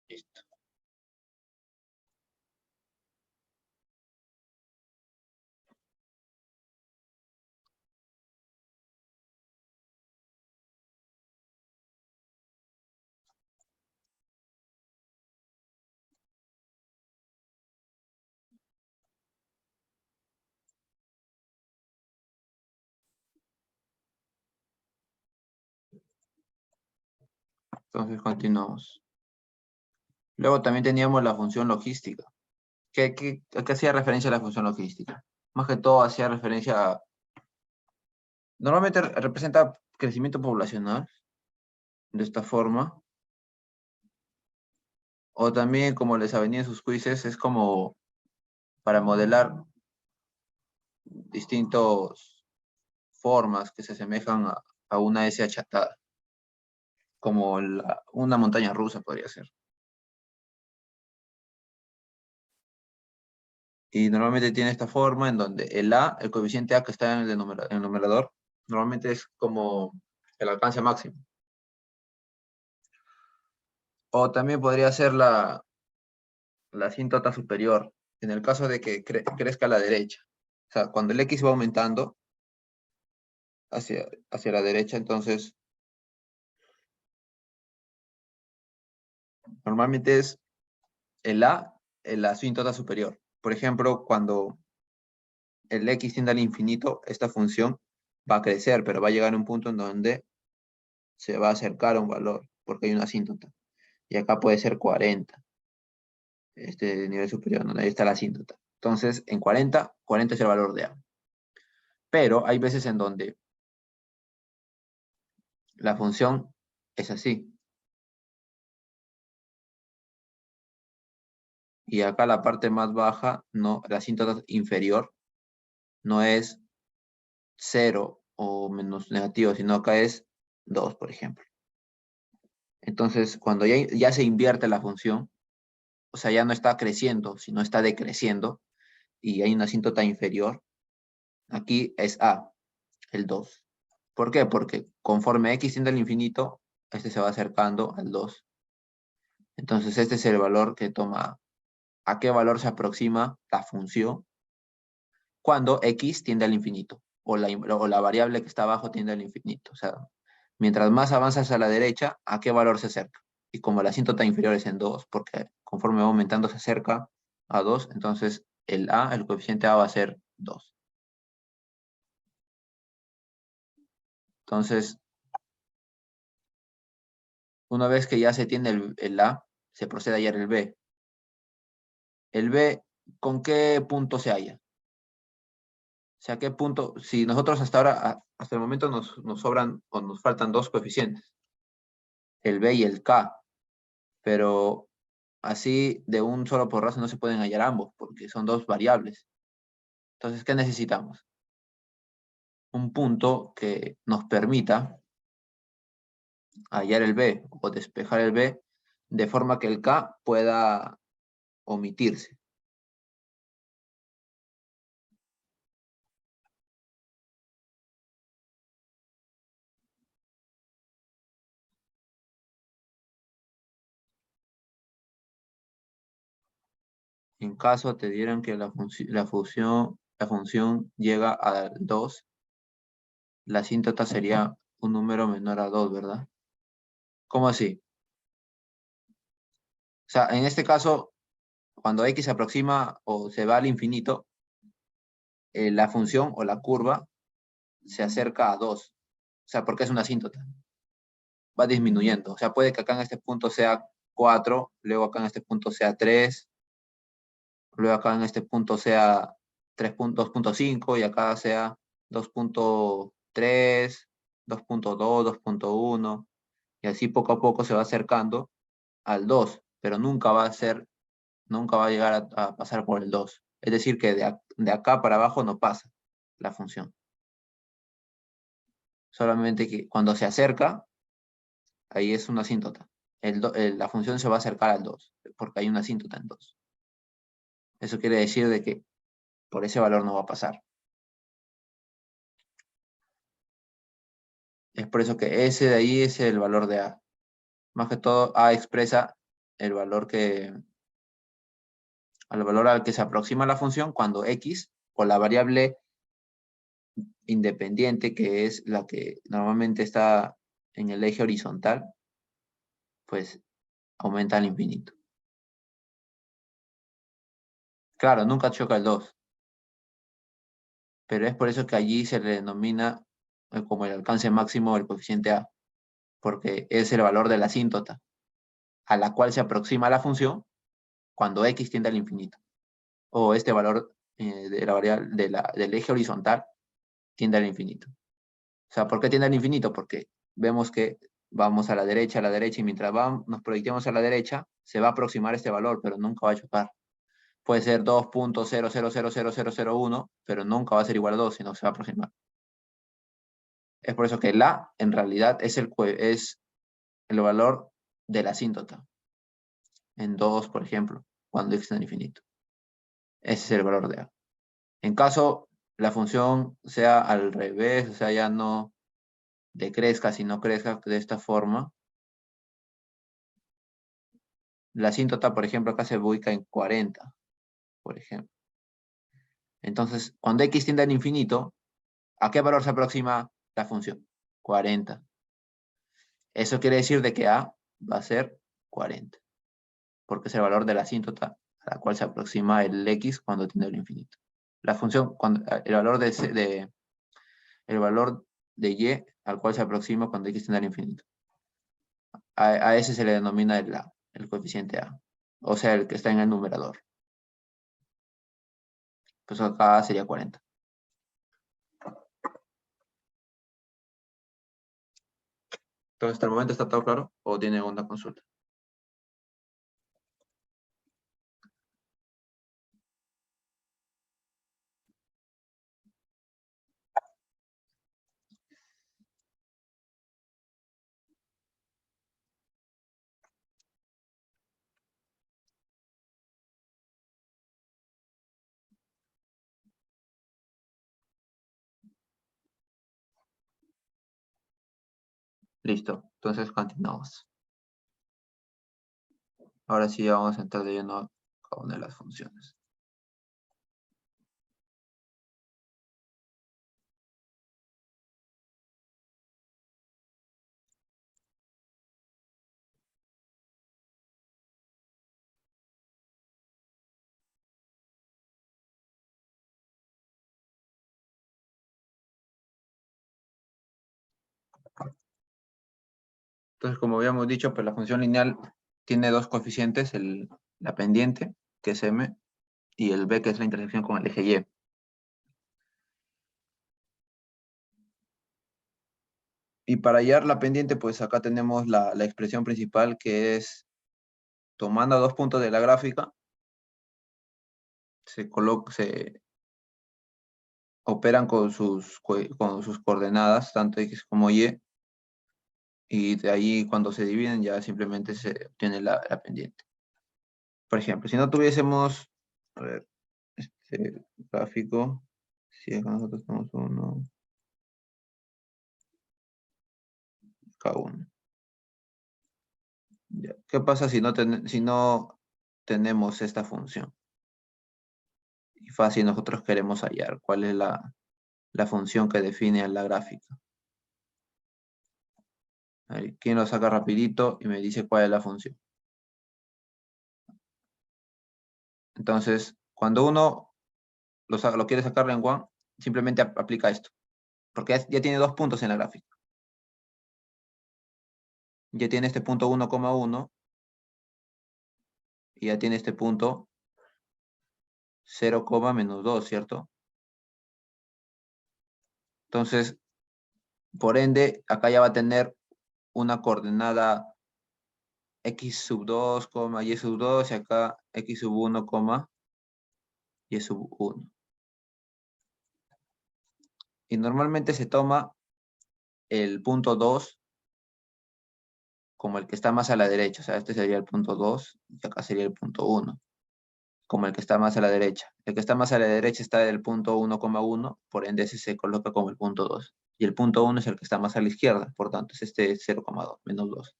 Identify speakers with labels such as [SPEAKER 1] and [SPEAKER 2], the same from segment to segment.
[SPEAKER 1] Listo. Entonces continuamos. Luego también teníamos la función logística. ¿A qué hacía referencia la función logística? Más que todo hacía referencia a... Normalmente representa crecimiento poblacional, de esta forma. O también, como les venía en sus quizzes, es como para modelar distintas formas que se asemejan a una S achatada, como una montaña rusa podría ser. Y normalmente tiene esta forma en donde el coeficiente A que está en en el numerador, normalmente es como el alcance máximo. O también podría ser la asíntota superior, en el caso de que crezca a la derecha. O sea, cuando el X va aumentando hacia la derecha, entonces normalmente es el A, la asíntota superior. Por ejemplo, cuando el X tiende al infinito, esta función va a crecer, pero va a llegar a un punto en donde se va a acercar a un valor, porque hay una asíntota. Y acá puede ser 40, este nivel superior, donde ahí está la asíntota. Entonces, en 40 es el valor de A. Pero hay veces en donde la función es así. Y acá la parte más baja, no, la asíntota inferior, no es 0 o menos negativo, sino acá es 2, por ejemplo. Entonces, cuando ya se invierte la función, o sea, ya no está creciendo, sino está decreciendo, y hay una asíntota inferior, aquí es A, el 2. ¿Por qué? Porque conforme x tiende al infinito, este se va acercando al 2. Entonces, este es el valor que toma, a qué valor se aproxima la función cuando x tiende al infinito, o la variable que está abajo tiende al infinito. O sea, mientras más avanzas a la derecha, ¿a qué valor se acerca? Y como la asíntota inferior es en 2, porque conforme va aumentando se acerca a 2, entonces el coeficiente A va a ser 2. Entonces, una vez que ya se tiene el A, se procede a hallar el B. El B, ¿con qué punto se halla? O sea, ¿qué punto? Si nosotros hasta ahora, hasta el momento nos sobran o nos faltan dos coeficientes, el B y el K, pero así de un solo porrazo no se pueden hallar ambos, porque son dos variables. Entonces, ¿qué necesitamos? Un punto que nos permita hallar el B o despejar el B de forma que el K pueda omitirse. En caso te dieran que la función llega al 2, la asíntota sería un número menor a 2, ¿verdad? ¿Cómo así? O sea, en este caso, cuando x se aproxima o se va al infinito, la función o la curva se acerca a 2. O sea, porque es una asíntota. Va disminuyendo. O sea, puede que acá en este punto sea 4, luego acá en este punto sea 3, luego acá en este punto sea 2.5 y acá sea 2.3, 2.2, 2.1 y así poco a poco se va acercando al 2, pero nunca va a llegar a pasar por el 2. Es decir, que de acá para abajo no pasa la función. Solamente que cuando se acerca, ahí es una asíntota. La función se va a acercar al 2, porque hay una asíntota en 2. Eso quiere decir de que por ese valor no va a pasar. Es por eso que ese de ahí es el valor de A. Más que todo, A expresa el valor al valor al que se aproxima la función cuando x, o la variable independiente, que es la que normalmente está en el eje horizontal, pues aumenta al infinito. Claro, nunca choca el 2, pero es por eso que allí se le denomina como el alcance máximo del coeficiente a, porque es el valor de la asíntota a la cual se aproxima la función cuando x tiende al infinito. O este valor de la variable del eje horizontal tiende al infinito. O sea, ¿por qué tiende al infinito? Porque vemos que vamos a la derecha, y mientras nos proyectemos a la derecha, se va a aproximar este valor, pero nunca va a chocar. Puede ser 2.00000001, pero nunca va a ser igual a 2, sino que se va a aproximar. Es por eso que la, en realidad, es el valor de la asíntota. En 2, por ejemplo, cuando x es infinito. Ese es el valor de a. En caso la función sea al revés, o sea, ya no decrezca, sino crezca de esta forma, la asíntota, por ejemplo, acá se ubica en 40, por ejemplo. Entonces, cuando x tiende al infinito, ¿a qué valor se aproxima la función? 40. Eso quiere decir de que a va a ser 40, porque es el valor de la asíntota a la cual se aproxima el x cuando tiende al infinito. La función, el valor de y al cual se aproxima cuando x tiende al infinito. A ese se le denomina el coeficiente a, o sea, el que está en el numerador. Pues acá sería 40. Entonces, ¿hasta el momento está todo claro o tiene alguna consulta? Listo. Entonces, continuamos. Ahora sí, ya vamos a entrar de lleno a cada una de las funciones. Entonces, como habíamos dicho, pues la función lineal tiene dos coeficientes, la pendiente, que es m, y el b, que es la intersección con el eje y. Y para hallar la pendiente, pues acá tenemos la expresión principal, que es tomando dos puntos de la gráfica, se operan con sus coordenadas, tanto x como y de ahí cuando se dividen ya simplemente se obtiene la pendiente. Por ejemplo, si no tuviésemos, a ver, este gráfico, si acá nosotros tenemos uno, cada uno. Ya. ¿Qué pasa si no tenemos esta función? Y fácil, nosotros queremos hallar cuál es la función que define a la gráfica. A ver, ¿quién lo saca rapidito y me dice cuál es la función? Entonces, cuando uno lo quiere sacar en one, simplemente aplica esto. Porque ya tiene dos puntos en la gráfica. Ya tiene este punto 1,1 y ya tiene este punto 0, menos 2, ¿cierto? Entonces, por ende, acá ya va a tener una coordenada x sub 2, y sub 2, y acá x sub 1, y sub 1. Y normalmente se toma el punto 2 como el que está más a la derecha. O sea, este sería el punto 2 y acá sería el punto 1, como el que está más a la derecha. El que está más a la derecha está del punto 1,1, por ende ese se coloca como el punto 2. Y el punto 1 es el que está más a la izquierda, por tanto es este 0,2, menos 2.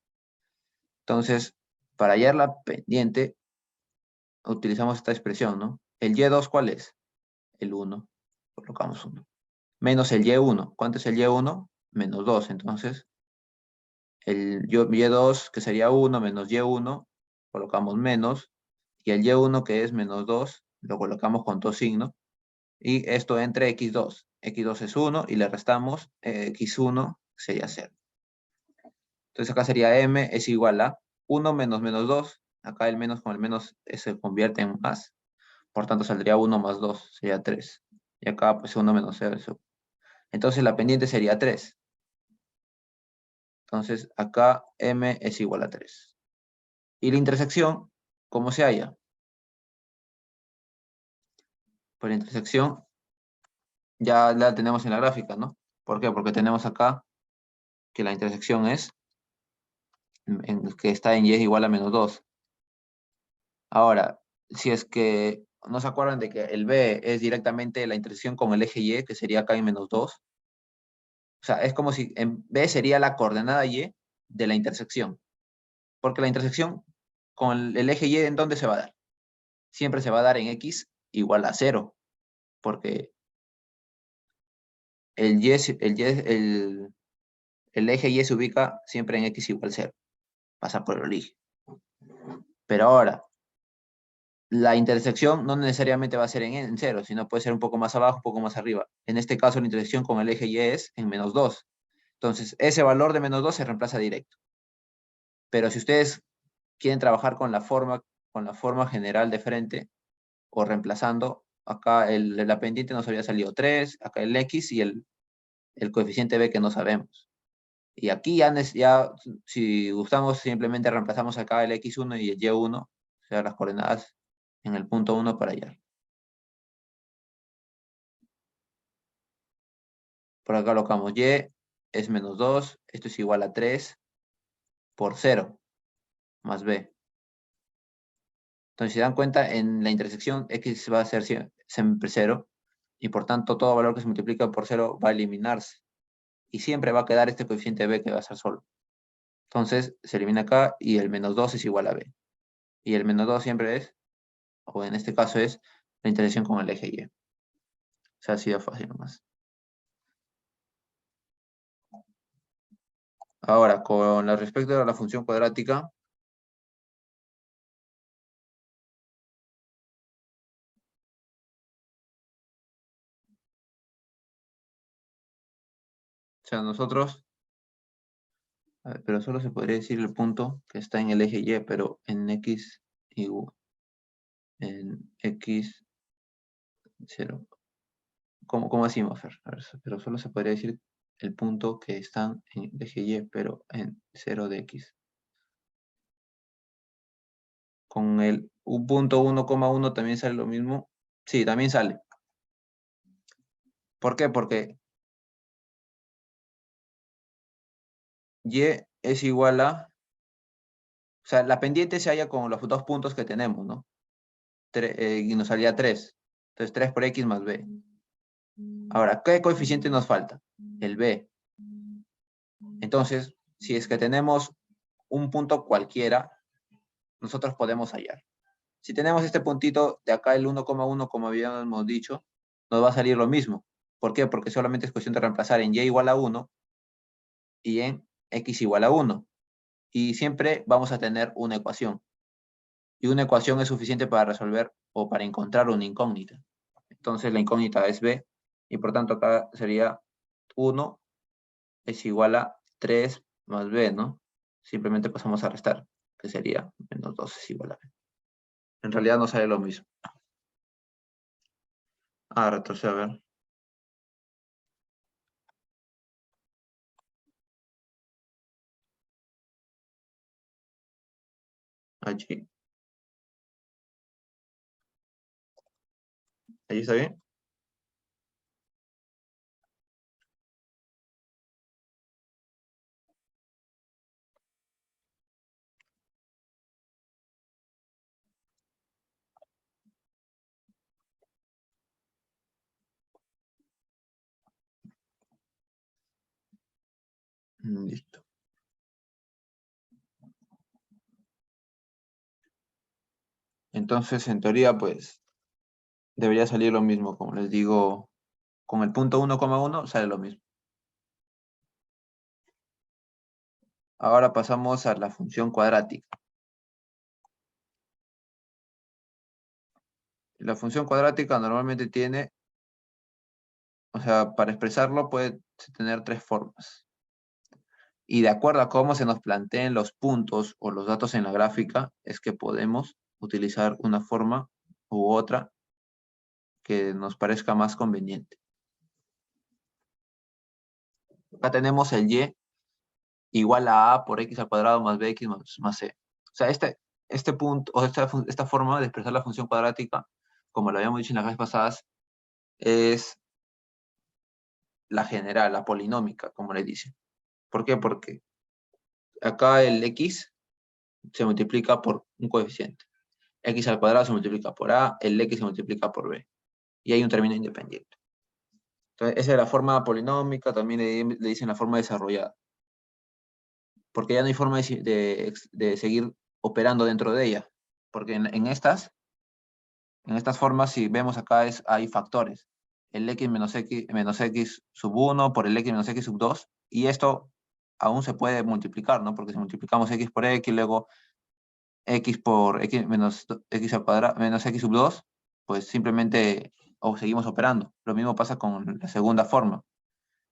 [SPEAKER 1] Entonces, Para hallar la pendiente, utilizamos esta expresión, ¿no? ¿El Y2 cuál es? El 1. Colocamos 1. Menos el Y1. ¿Cuánto es el Y1? Menos 2. Entonces, el Y2, que sería 1 menos Y1, colocamos menos. Y el Y1, que es menos 2, lo colocamos con dos signos. Y esto entre X2. X2 es 1 y le restamos X1, sería 0. Entonces acá sería M es igual a 1 menos menos 2. Acá el menos con el menos se convierte en más. Por tanto saldría 1 más 2, sería 3. Y acá pues 1 menos 0 es 1. Entonces la pendiente sería 3. Entonces acá M es igual a 3. Y la intersección, ¿cómo se halla? Pues la intersección ya la tenemos en la gráfica, ¿no? ¿Por qué? Porque tenemos acá que la intersección es, que está en Y es igual a menos 2. Ahora, si es que no se acuerdan de que el B es directamente la intersección con el eje Y, que sería acá en menos 2. O sea, es como si en B sería la coordenada Y de la intersección. Porque la intersección con el eje Y, ¿en dónde se va a dar? Siempre se va a dar en X igual a 0. Porque el eje Y se ubica siempre en X igual a 0. Pasa por el eje. Pero ahora, la intersección no necesariamente va a ser en 0, sino puede ser un poco más abajo, un poco más arriba. En este caso, la intersección con el eje Y es en menos 2. Entonces, ese valor de menos 2 se reemplaza directo. Pero si ustedes quieren trabajar con la forma general de frente o reemplazando, acá la pendiente nos había salido 3, acá el X y el coeficiente B que no sabemos. Y aquí ya si gustamos, simplemente reemplazamos acá el X1 y el Y1, o sea, las coordenadas en el punto 1 para hallar. Por acá colocamos Y es menos 2, esto es igual a 3 por 0 más B. Entonces, si se dan cuenta, en la intersección X va a ser siempre 0 y por tanto todo valor que se multiplica por 0 va a eliminarse y siempre va a quedar este coeficiente B que va a ser solo. Entonces, se elimina acá y el menos 2 es igual a B. Y el menos 2 siempre es, o en este caso es, la intersección con el eje Y. O sea, ha sido fácil nomás. Ahora, con respecto a la función cuadrática, o sea, nosotros, a ver, pero solo se podría decir el punto que está en el eje Y, pero en X igual, en X 0. ¿Cómo decimos, Fer? A ver, pero solo se podría decir el punto que está en el eje Y, pero en 0 de X. Con el un punto 1,1 también sale lo mismo. Sí, también sale. ¿Por qué? Porque Y es igual a, o sea, la pendiente se halla con los dos puntos que tenemos, ¿no? Y nos salía 3. Entonces 3 por X más B. Ahora, ¿qué coeficiente nos falta? El B. Entonces, si es que tenemos un punto cualquiera, nosotros podemos hallar. Si tenemos este puntito de acá, el 1,1, como habíamos dicho, nos va a salir lo mismo. ¿Por qué? Porque solamente es cuestión de reemplazar en Y igual a 1 y en X igual a 1. Y siempre vamos a tener una ecuación. Y una ecuación es suficiente para resolver o para encontrar una incógnita. Entonces la incógnita es B y por tanto acá sería 1 es igual a 3 más B, ¿no? Simplemente pasamos a restar, que sería menos 2 es igual a B. En realidad no sale lo mismo. Ah, retroceder, a ver. Allí. ¿Allí está bien? Listo. Entonces, en teoría, pues, debería salir lo mismo. Como les digo, con el punto 1,1 sale lo mismo. Ahora pasamos a la función cuadrática. La función cuadrática normalmente tiene, o sea, para expresarlo puede tener tres formas. Y de acuerdo a cómo se nos planteen los puntos o los datos en la gráfica, es que podemos utilizar una forma u otra que nos parezca más conveniente. Acá tenemos el y igual a por x al cuadrado más bx más c. O sea, este punto, o esta forma de expresar la función cuadrática, como lo habíamos dicho en las clases pasadas, es la general, la polinómica, como le dicen. ¿Por qué? Porque acá el x se multiplica por un coeficiente. X al cuadrado se multiplica por a, el x se multiplica por b. Y hay un término independiente. Entonces, esa es la forma polinómica, también le dicen la forma desarrollada. Porque ya no hay forma de seguir operando dentro de ella. Porque en estas formas, si vemos acá, hay factores. El x menos x sub 1 por el x menos x sub 2. Y esto aún se puede multiplicar, ¿no? Porque si multiplicamos x por x, luego x por x menos x al cuadrado menos x sub 2, pues simplemente seguimos operando. Lo mismo pasa con la segunda forma,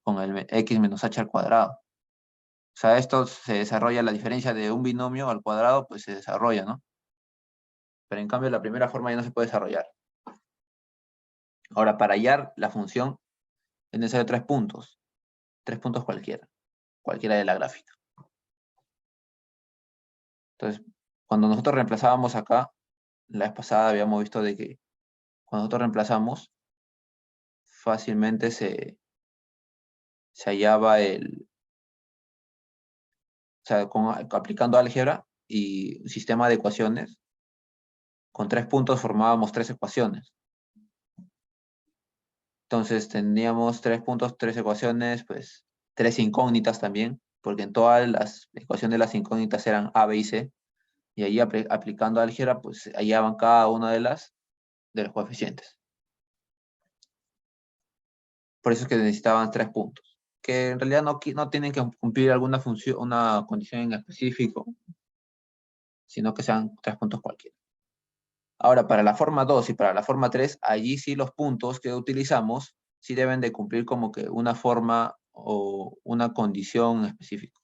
[SPEAKER 1] con el x menos h al cuadrado. O sea, esto se desarrolla, la diferencia de un binomio al cuadrado, pues se desarrolla, ¿no? Pero en cambio la primera forma ya no se puede desarrollar. Ahora, para hallar la función es necesario tres puntos cualquiera de la gráfica. Entonces, cuando nosotros reemplazábamos acá, la vez pasada habíamos visto de que cuando nosotros reemplazamos, fácilmente se hallaba o sea, aplicando álgebra y un sistema de ecuaciones, con 3 puntos formábamos 3 ecuaciones. Entonces teníamos 3 puntos, 3 ecuaciones, pues 3 incógnitas también, porque en todas las ecuaciones de las incógnitas eran A, B y C, y ahí aplicando álgebra, pues hallaban cada una de los coeficientes. Por eso es que necesitaban 3 puntos, que en realidad no tienen que cumplir alguna función, una condición en específico, sino que sean 3 puntos cualquiera. Ahora, para la forma 2 y para la forma 3, allí sí los puntos que utilizamos sí deben de cumplir como que una forma o una condición específica.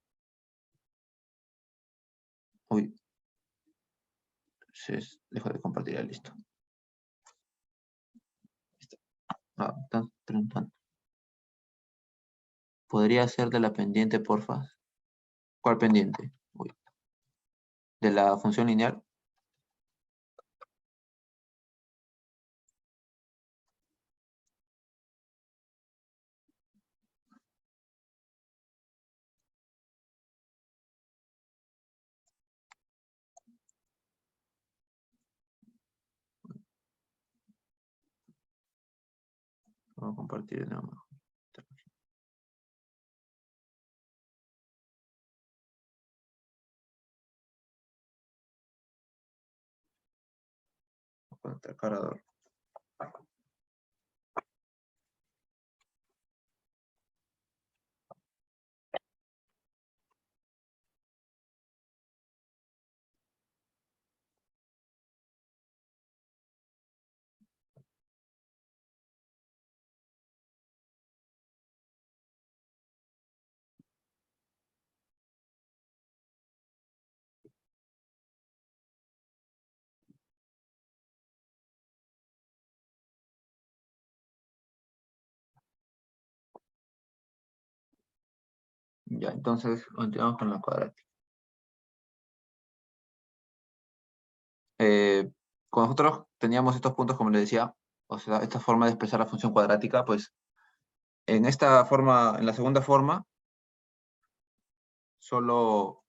[SPEAKER 1] Uy, dejo de compartir, ya listo. Ah, están preguntando. ¿Podría ser de la pendiente, porfa? ¿Cuál pendiente? Uy. ¿De la función lineal? Voy a compartir de nuevo. Voy a conectar cargador. Ya, entonces continuamos con la cuadrática. Cuando nosotros teníamos estos puntos, como les decía, o sea, esta forma de expresar la función cuadrática, pues en esta forma, en la segunda forma, solo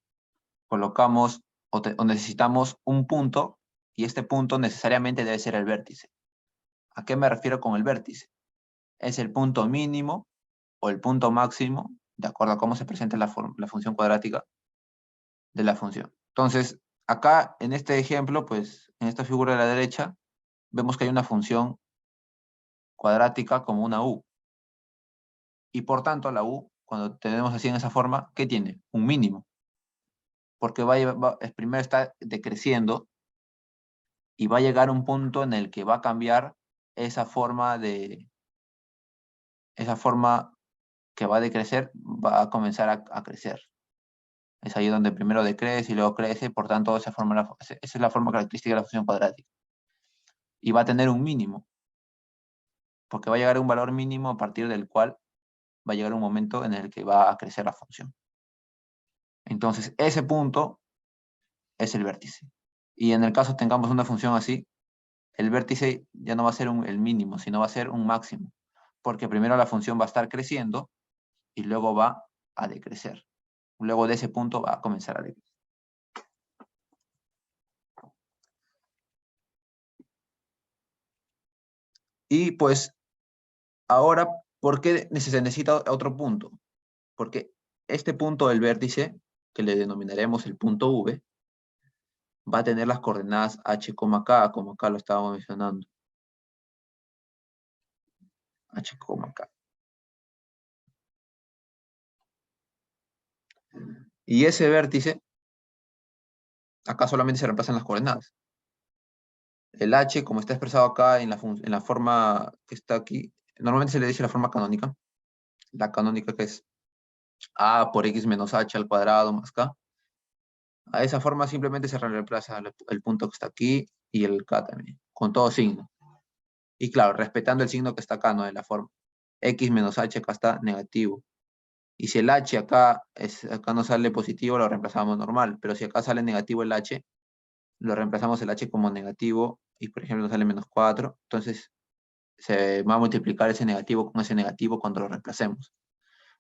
[SPEAKER 1] colocamos o necesitamos un punto y este punto necesariamente debe ser el vértice. ¿A qué me refiero con el vértice? Es el punto mínimo o el punto máximo, de acuerdo a cómo se presenta la función cuadrática de la función. Entonces, Acá, en este ejemplo, pues, en esta figura de la derecha, vemos que hay una función cuadrática como una U. Y por tanto, la U, cuando tenemos así en esa forma, ¿qué tiene? Un mínimo. Porque primero está decreciendo y va a llegar a un punto en el que va a cambiar esa forma esa forma que va a decrecer, va a comenzar a crecer. Es ahí donde primero decrece y luego crece, por tanto, esa es la forma característica de la función cuadrática. Y va a tener un mínimo, porque va a llegar a un valor mínimo a partir del cual va a llegar un momento en el que va a crecer la función. Entonces, ese punto es el vértice. Y en el caso tengamos una función así, el vértice ya no va a ser el mínimo, sino va a ser un máximo, porque primero la función va a estar creciendo y luego va a decrecer. Luego de ese punto va a comenzar a decrecer. Y pues ahora, ¿por qué se necesita otro punto? Porque este punto del vértice, que le denominaremos el punto V, va a tener las coordenadas h, k, como acá lo estábamos mencionando. H, k. Y ese vértice, acá solamente se reemplazan las coordenadas. El h, como está expresado acá en la forma que está aquí, normalmente se le dice la forma canónica. La canónica que es a por x menos h al cuadrado más k. A esa forma simplemente se reemplaza el punto que está aquí y el k también, con todo signo. Y claro, respetando el signo que está acá, ¿no? De la forma. X menos h acá está negativo. Y si el h acá no sale positivo, lo reemplazamos normal. Pero si acá sale negativo el h, lo reemplazamos el h como negativo y por ejemplo nos sale menos 4. Entonces se va a multiplicar ese negativo con ese negativo cuando lo reemplacemos.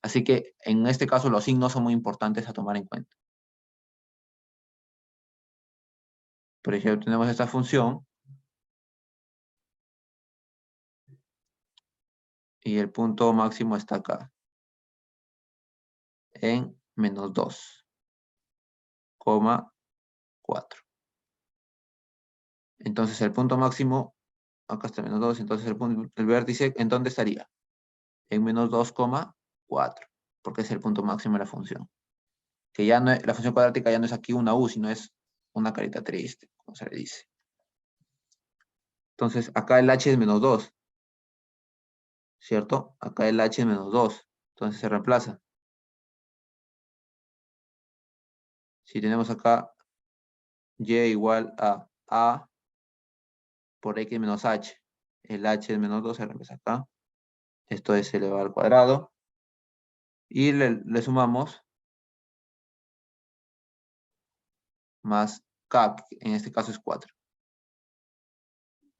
[SPEAKER 1] Así que en este caso los signos son muy importantes a tomar en cuenta. Por ejemplo, tenemos esta función y el punto máximo está acá, en menos 2,4. Entonces el punto máximo, acá está menos 2, entonces el vértice, ¿en dónde estaría? En menos 2,4, porque es el punto máximo de la función. Que ya no es, la función cuadrática ya no es aquí una U, sino es una carita triste, como se le dice. Entonces acá el h es menos 2, ¿cierto? Acá el h es menos 2, entonces se reemplaza. Si tenemos acá y igual a por x menos h, el h es menos 2, se reemplaza acá. Esto es elevado al cuadrado. Y le sumamos más k, que en este caso es 4.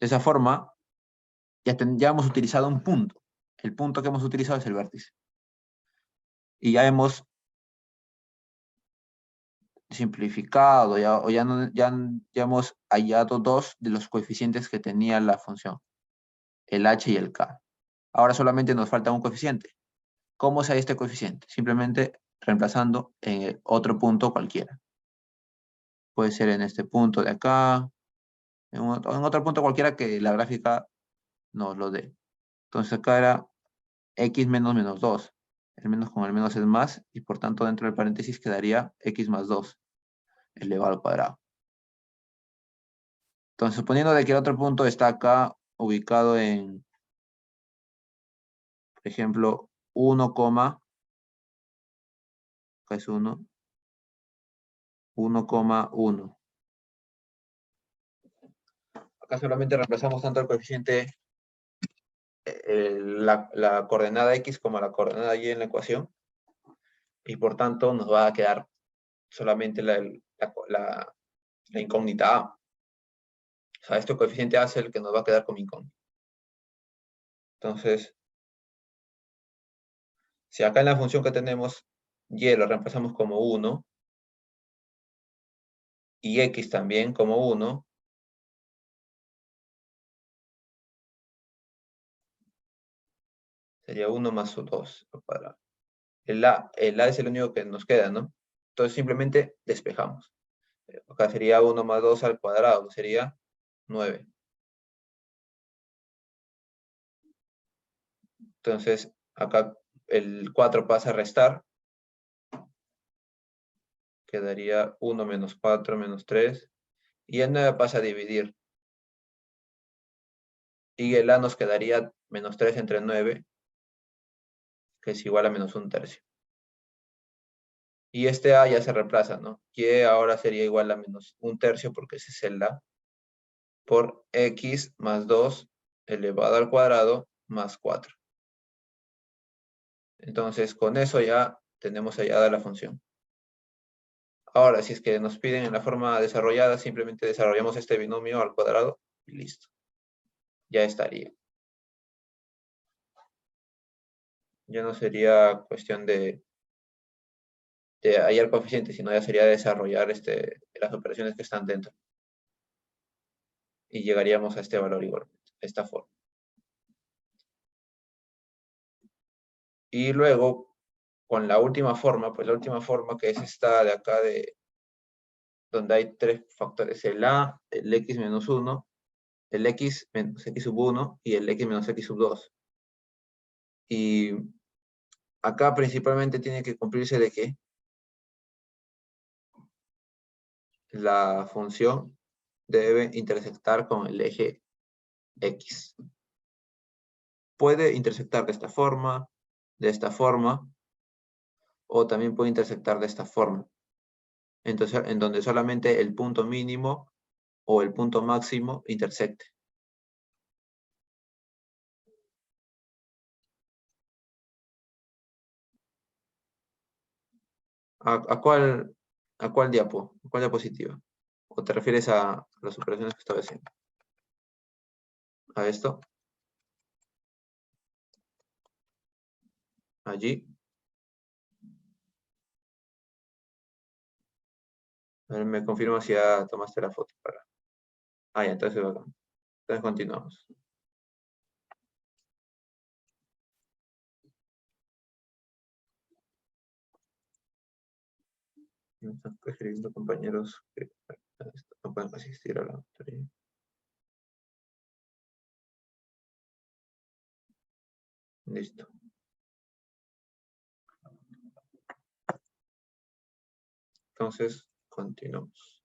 [SPEAKER 1] De esa forma, ya hemos utilizado un punto. El punto que hemos utilizado es el vértice. Y ya hemos simplificado, ya hemos hallado dos de los coeficientes que tenía la función, el h y el k. Ahora solamente nos falta un coeficiente. ¿Cómo se halla este coeficiente? Simplemente reemplazando en el otro punto cualquiera. Puede ser en este punto de acá, en otro punto cualquiera que la gráfica nos lo dé. Entonces acá era x menos menos 2. El menos con el menos es más, y por tanto dentro del paréntesis quedaría x más 2 elevado al cuadrado. Entonces, suponiendo de que el otro punto está acá ubicado en, por ejemplo, 1, acá es 1, 1,1. Acá solamente reemplazamos tanto el coeficiente, la coordenada x como la coordenada y en la ecuación, y por tanto nos va a quedar solamente la incógnita a. O sea, este coeficiente a es el que nos va a quedar como incógnita. Entonces, si acá en la función que tenemos y lo reemplazamos como 1 y x también como 1, sería 1 más 2 al cuadrado. El a es el único que nos queda, ¿no? Entonces simplemente despejamos. Acá sería 1 más 2 al cuadrado, sería 9. Entonces, acá el 4 pasa a restar. Quedaría 1 menos 4 menos 3. Y el 9 pasa a dividir. Y el A nos quedaría menos 3 entre 9, que es igual a menos 1/3. Y este A ya se reemplaza, ¿no? Que ahora sería igual a menos 1/3, porque ese es el A, por X más 2 elevado al cuadrado más 4. Entonces, con eso ya tenemos hallada la función. Ahora, si es que nos piden en la forma desarrollada, simplemente desarrollamos este binomio al cuadrado y listo. Ya estaría. Ya no sería cuestión de hallar coeficientes, sino ya sería desarrollar las operaciones que están dentro. Y llegaríamos a este valor igualmente, de esta forma. Y luego, con la última forma, pues la última forma, que es esta de acá, donde hay 3 factores, el A, el X menos 1, el X menos X sub 1 y el X menos X sub 2. Y acá principalmente tiene que cumplirse de que la función debe intersectar con el eje X. Puede intersectar de esta forma, o también puede intersectar de esta forma. Entonces, en donde solamente el punto mínimo o el punto máximo intersecte. ¿A cuál, diapo? ¿A cuál diapositiva? ¿O te refieres a las operaciones que estaba haciendo? ¿A esto? ¿Allí? A ver, me confirma si ya tomaste la foto. Ah, ya, entonces, entonces continuamos. Me están escribiendo compañeros que no pueden asistir a la materia. Listo. Entonces, continuamos.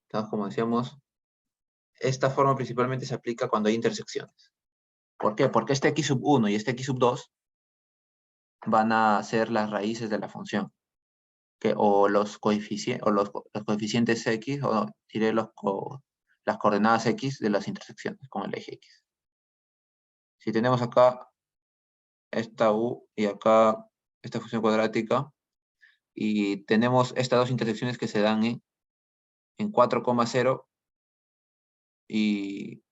[SPEAKER 1] Entonces, como decíamos, esta forma principalmente se aplica cuando hay intersecciones. ¿Por qué? Porque este X sub 1 y este X sub 2 van a ser las raíces de la función. O los coeficientes, los coeficientes X, o diré las coordenadas X de las intersecciones con el eje X. Si tenemos acá esta U y acá esta función cuadrática, y tenemos estas dos intersecciones que se dan en 4,0 y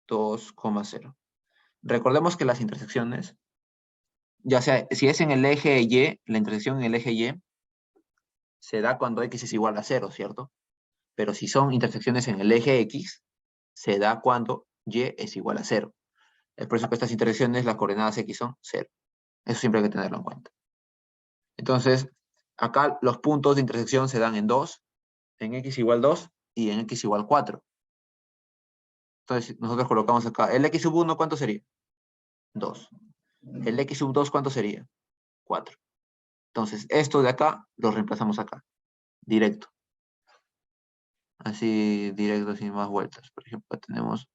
[SPEAKER 1] 2,0. Recordemos que las intersecciones, ya sea, si es en el eje Y, la intersección en el eje Y, se da cuando X es igual a 0, ¿cierto? Pero si son intersecciones en el eje X, se da cuando Y es igual a 0. Es por eso que estas intersecciones, las coordenadas X son 0. Eso siempre hay que tenerlo en cuenta. Entonces, acá los puntos de intersección se dan en 2, en X igual 2 y en X igual 4. Entonces, nosotros colocamos acá, el X sub 1, ¿cuánto sería? 2. El X sub 2, ¿cuánto sería? 4. Entonces, esto de acá lo reemplazamos acá, directo. Así, directo, sin más vueltas. Por ejemplo, tenemos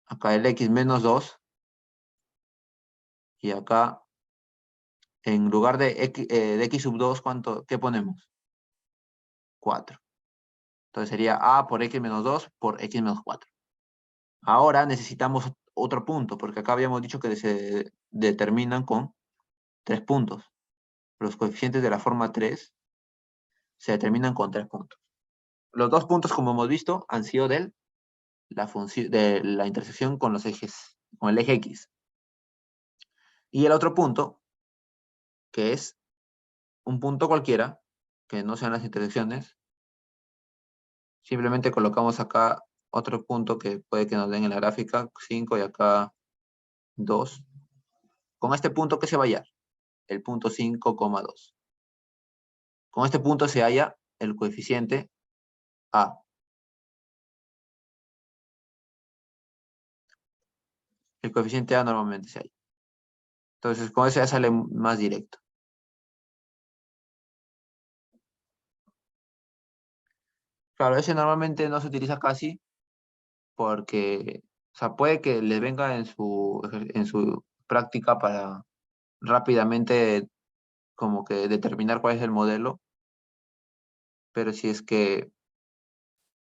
[SPEAKER 1] acá el X menos 2. Y acá, en lugar de X sub 2, ¿qué ponemos? 4. Entonces sería A por X menos 2 por X menos 4. Ahora necesitamos otro punto, porque acá habíamos dicho que se determinan con 3 puntos. Los coeficientes de la forma 3 se determinan con 3 puntos. Los 2 puntos, como hemos visto, han sido de la intersección con los ejes, con el eje X. Y el otro punto, que es un punto cualquiera, que no sean las intersecciones, Simplemente colocamos acá otro punto que puede que nos den en la gráfica, 5 y acá 2. Con este punto, ¿qué se va a hallar? El punto 5,2. Con este punto se halla el coeficiente A. El coeficiente A normalmente se halla. Entonces, con eso ya sale más directo. Claro, ese normalmente no se utiliza casi porque, o sea, puede que les venga en su práctica para rápidamente como que determinar cuál es el modelo, pero si es que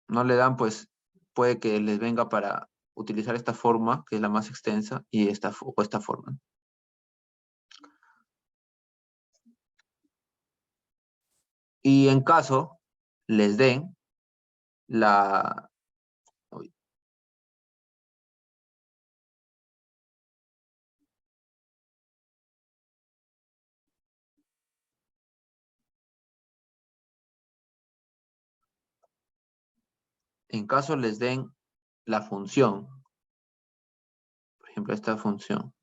[SPEAKER 1] no le dan, pues puede que les venga para utilizar esta forma, que es la más extensa, y o esta forma. Y en caso les den la... uy, en caso les den la función, por ejemplo, esta función,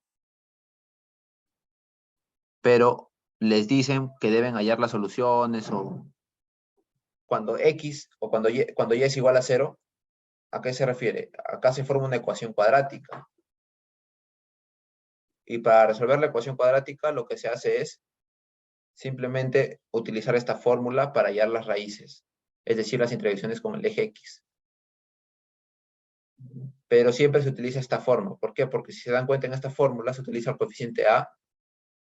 [SPEAKER 1] pero les dicen que deben hallar las soluciones o cuando X o cuando y es igual a cero, ¿a qué se refiere? Acá se forma una ecuación cuadrática. Y para resolver la ecuación cuadrática lo que se hace es simplemente utilizar esta fórmula para hallar las raíces, es decir, las intersecciones con el eje X. Pero siempre se utiliza esta forma. ¿Por qué? Porque si se dan cuenta en esta fórmula se utiliza el coeficiente A,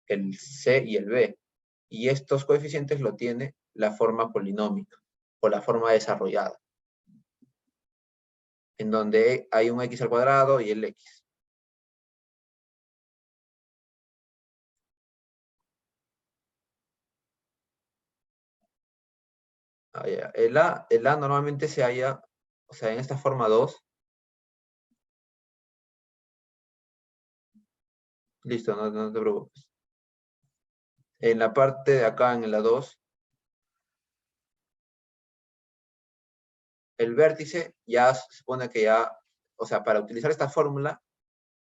[SPEAKER 1] el C y el B. Y estos coeficientes lo tiene la forma polinómica o la forma desarrollada, en donde hay un X al cuadrado y el X. El A normalmente se halla, o sea, en esta forma 2. Listo, no te preocupes. En la parte de acá, en la 2, el vértice ya se supone que ya, o sea, para utilizar esta fórmula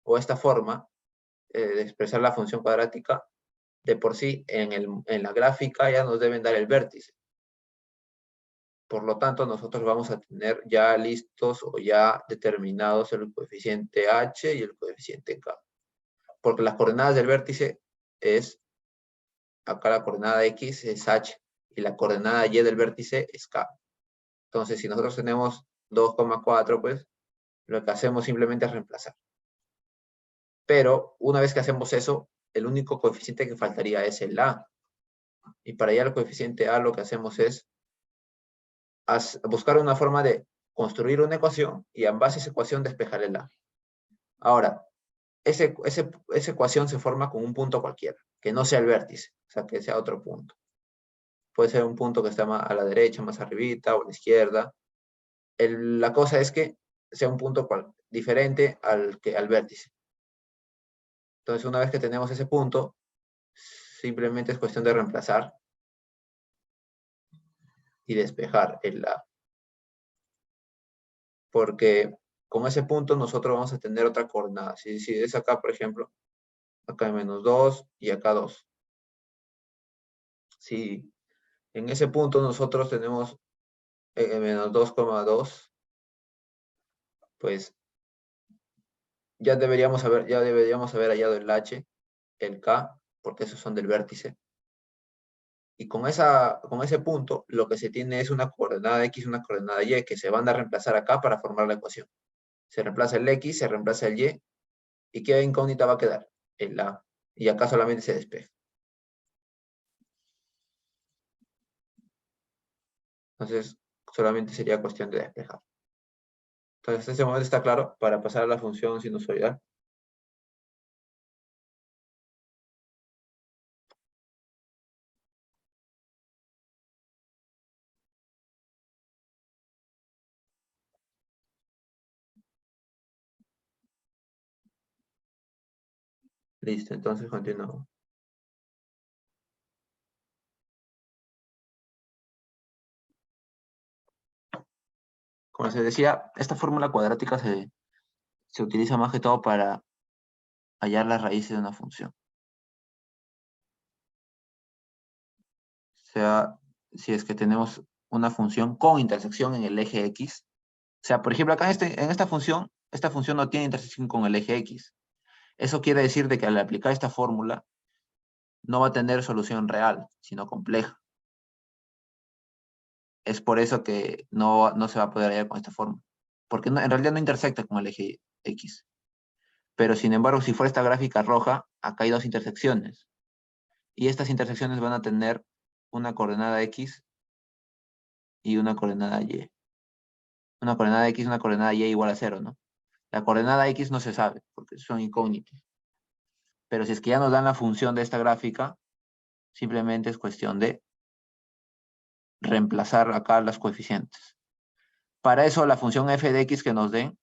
[SPEAKER 1] o esta forma de expresar la función cuadrática, de por sí en la gráfica ya nos deben dar el vértice. Por lo tanto, nosotros vamos a tener ya listos o ya determinados el coeficiente h y el coeficiente k. Porque las coordenadas del vértice es, acá la coordenada x es h y la coordenada y del vértice es k. Entonces, si nosotros tenemos 2,4, pues lo que hacemos simplemente es reemplazar. Pero una vez que hacemos eso, el único coeficiente que faltaría es el a. Y para hallar el coeficiente a lo que hacemos es buscar una forma de construir una ecuación y en base a esa ecuación despejar el a. Ahora, esa ecuación se forma con un punto cualquiera, que no sea el vértice, o sea, que sea otro punto. Puede ser un punto que está más a la derecha, más arribita o a la izquierda. La cosa es que sea un punto diferente al vértice. Entonces, una vez que tenemos ese punto, simplemente es cuestión de reemplazar y despejar el A. Porque con ese punto nosotros vamos a tener otra coordenada. Si es acá, por ejemplo, acá hay -2 y acá 2. Si en ese punto nosotros tenemos -2,2, pues ya deberíamos haber hallado el H, el K, porque esos son del vértice. Y con ese punto, lo que se tiene es una coordenada X y una coordenada Y que se van a reemplazar acá para formar la ecuación. Se reemplaza el X, se reemplaza el Y, ¿y qué incógnita va a quedar? El A. Y acá solamente se despeja. Entonces, solamente sería cuestión de despejar. Entonces, este momento está claro para pasar a la función sinusoidal. Listo, entonces continuamos. Como se decía, esta fórmula cuadrática se utiliza más que todo para hallar las raíces de una función. O sea, si es que tenemos una función con intersección en el eje X. O sea, por ejemplo, acá en esta función no tiene intersección con el eje X. Eso quiere decir de que al aplicar esta fórmula no va a tener solución real, sino compleja. Es por eso que no se va a poder hallar con esta fórmula. Porque en realidad no intersecta con el eje X. Pero sin embargo, si fuera esta gráfica roja, acá hay dos intersecciones. Y estas intersecciones van a tener una coordenada X y una coordenada Y. Una coordenada X y una coordenada Y igual a 0, ¿no? La coordenada X no se sabe, porque son incógnitas. Pero si es que ya nos dan la función de esta gráfica, simplemente es cuestión de reemplazar acá los coeficientes. Para eso, la función f de x que nos den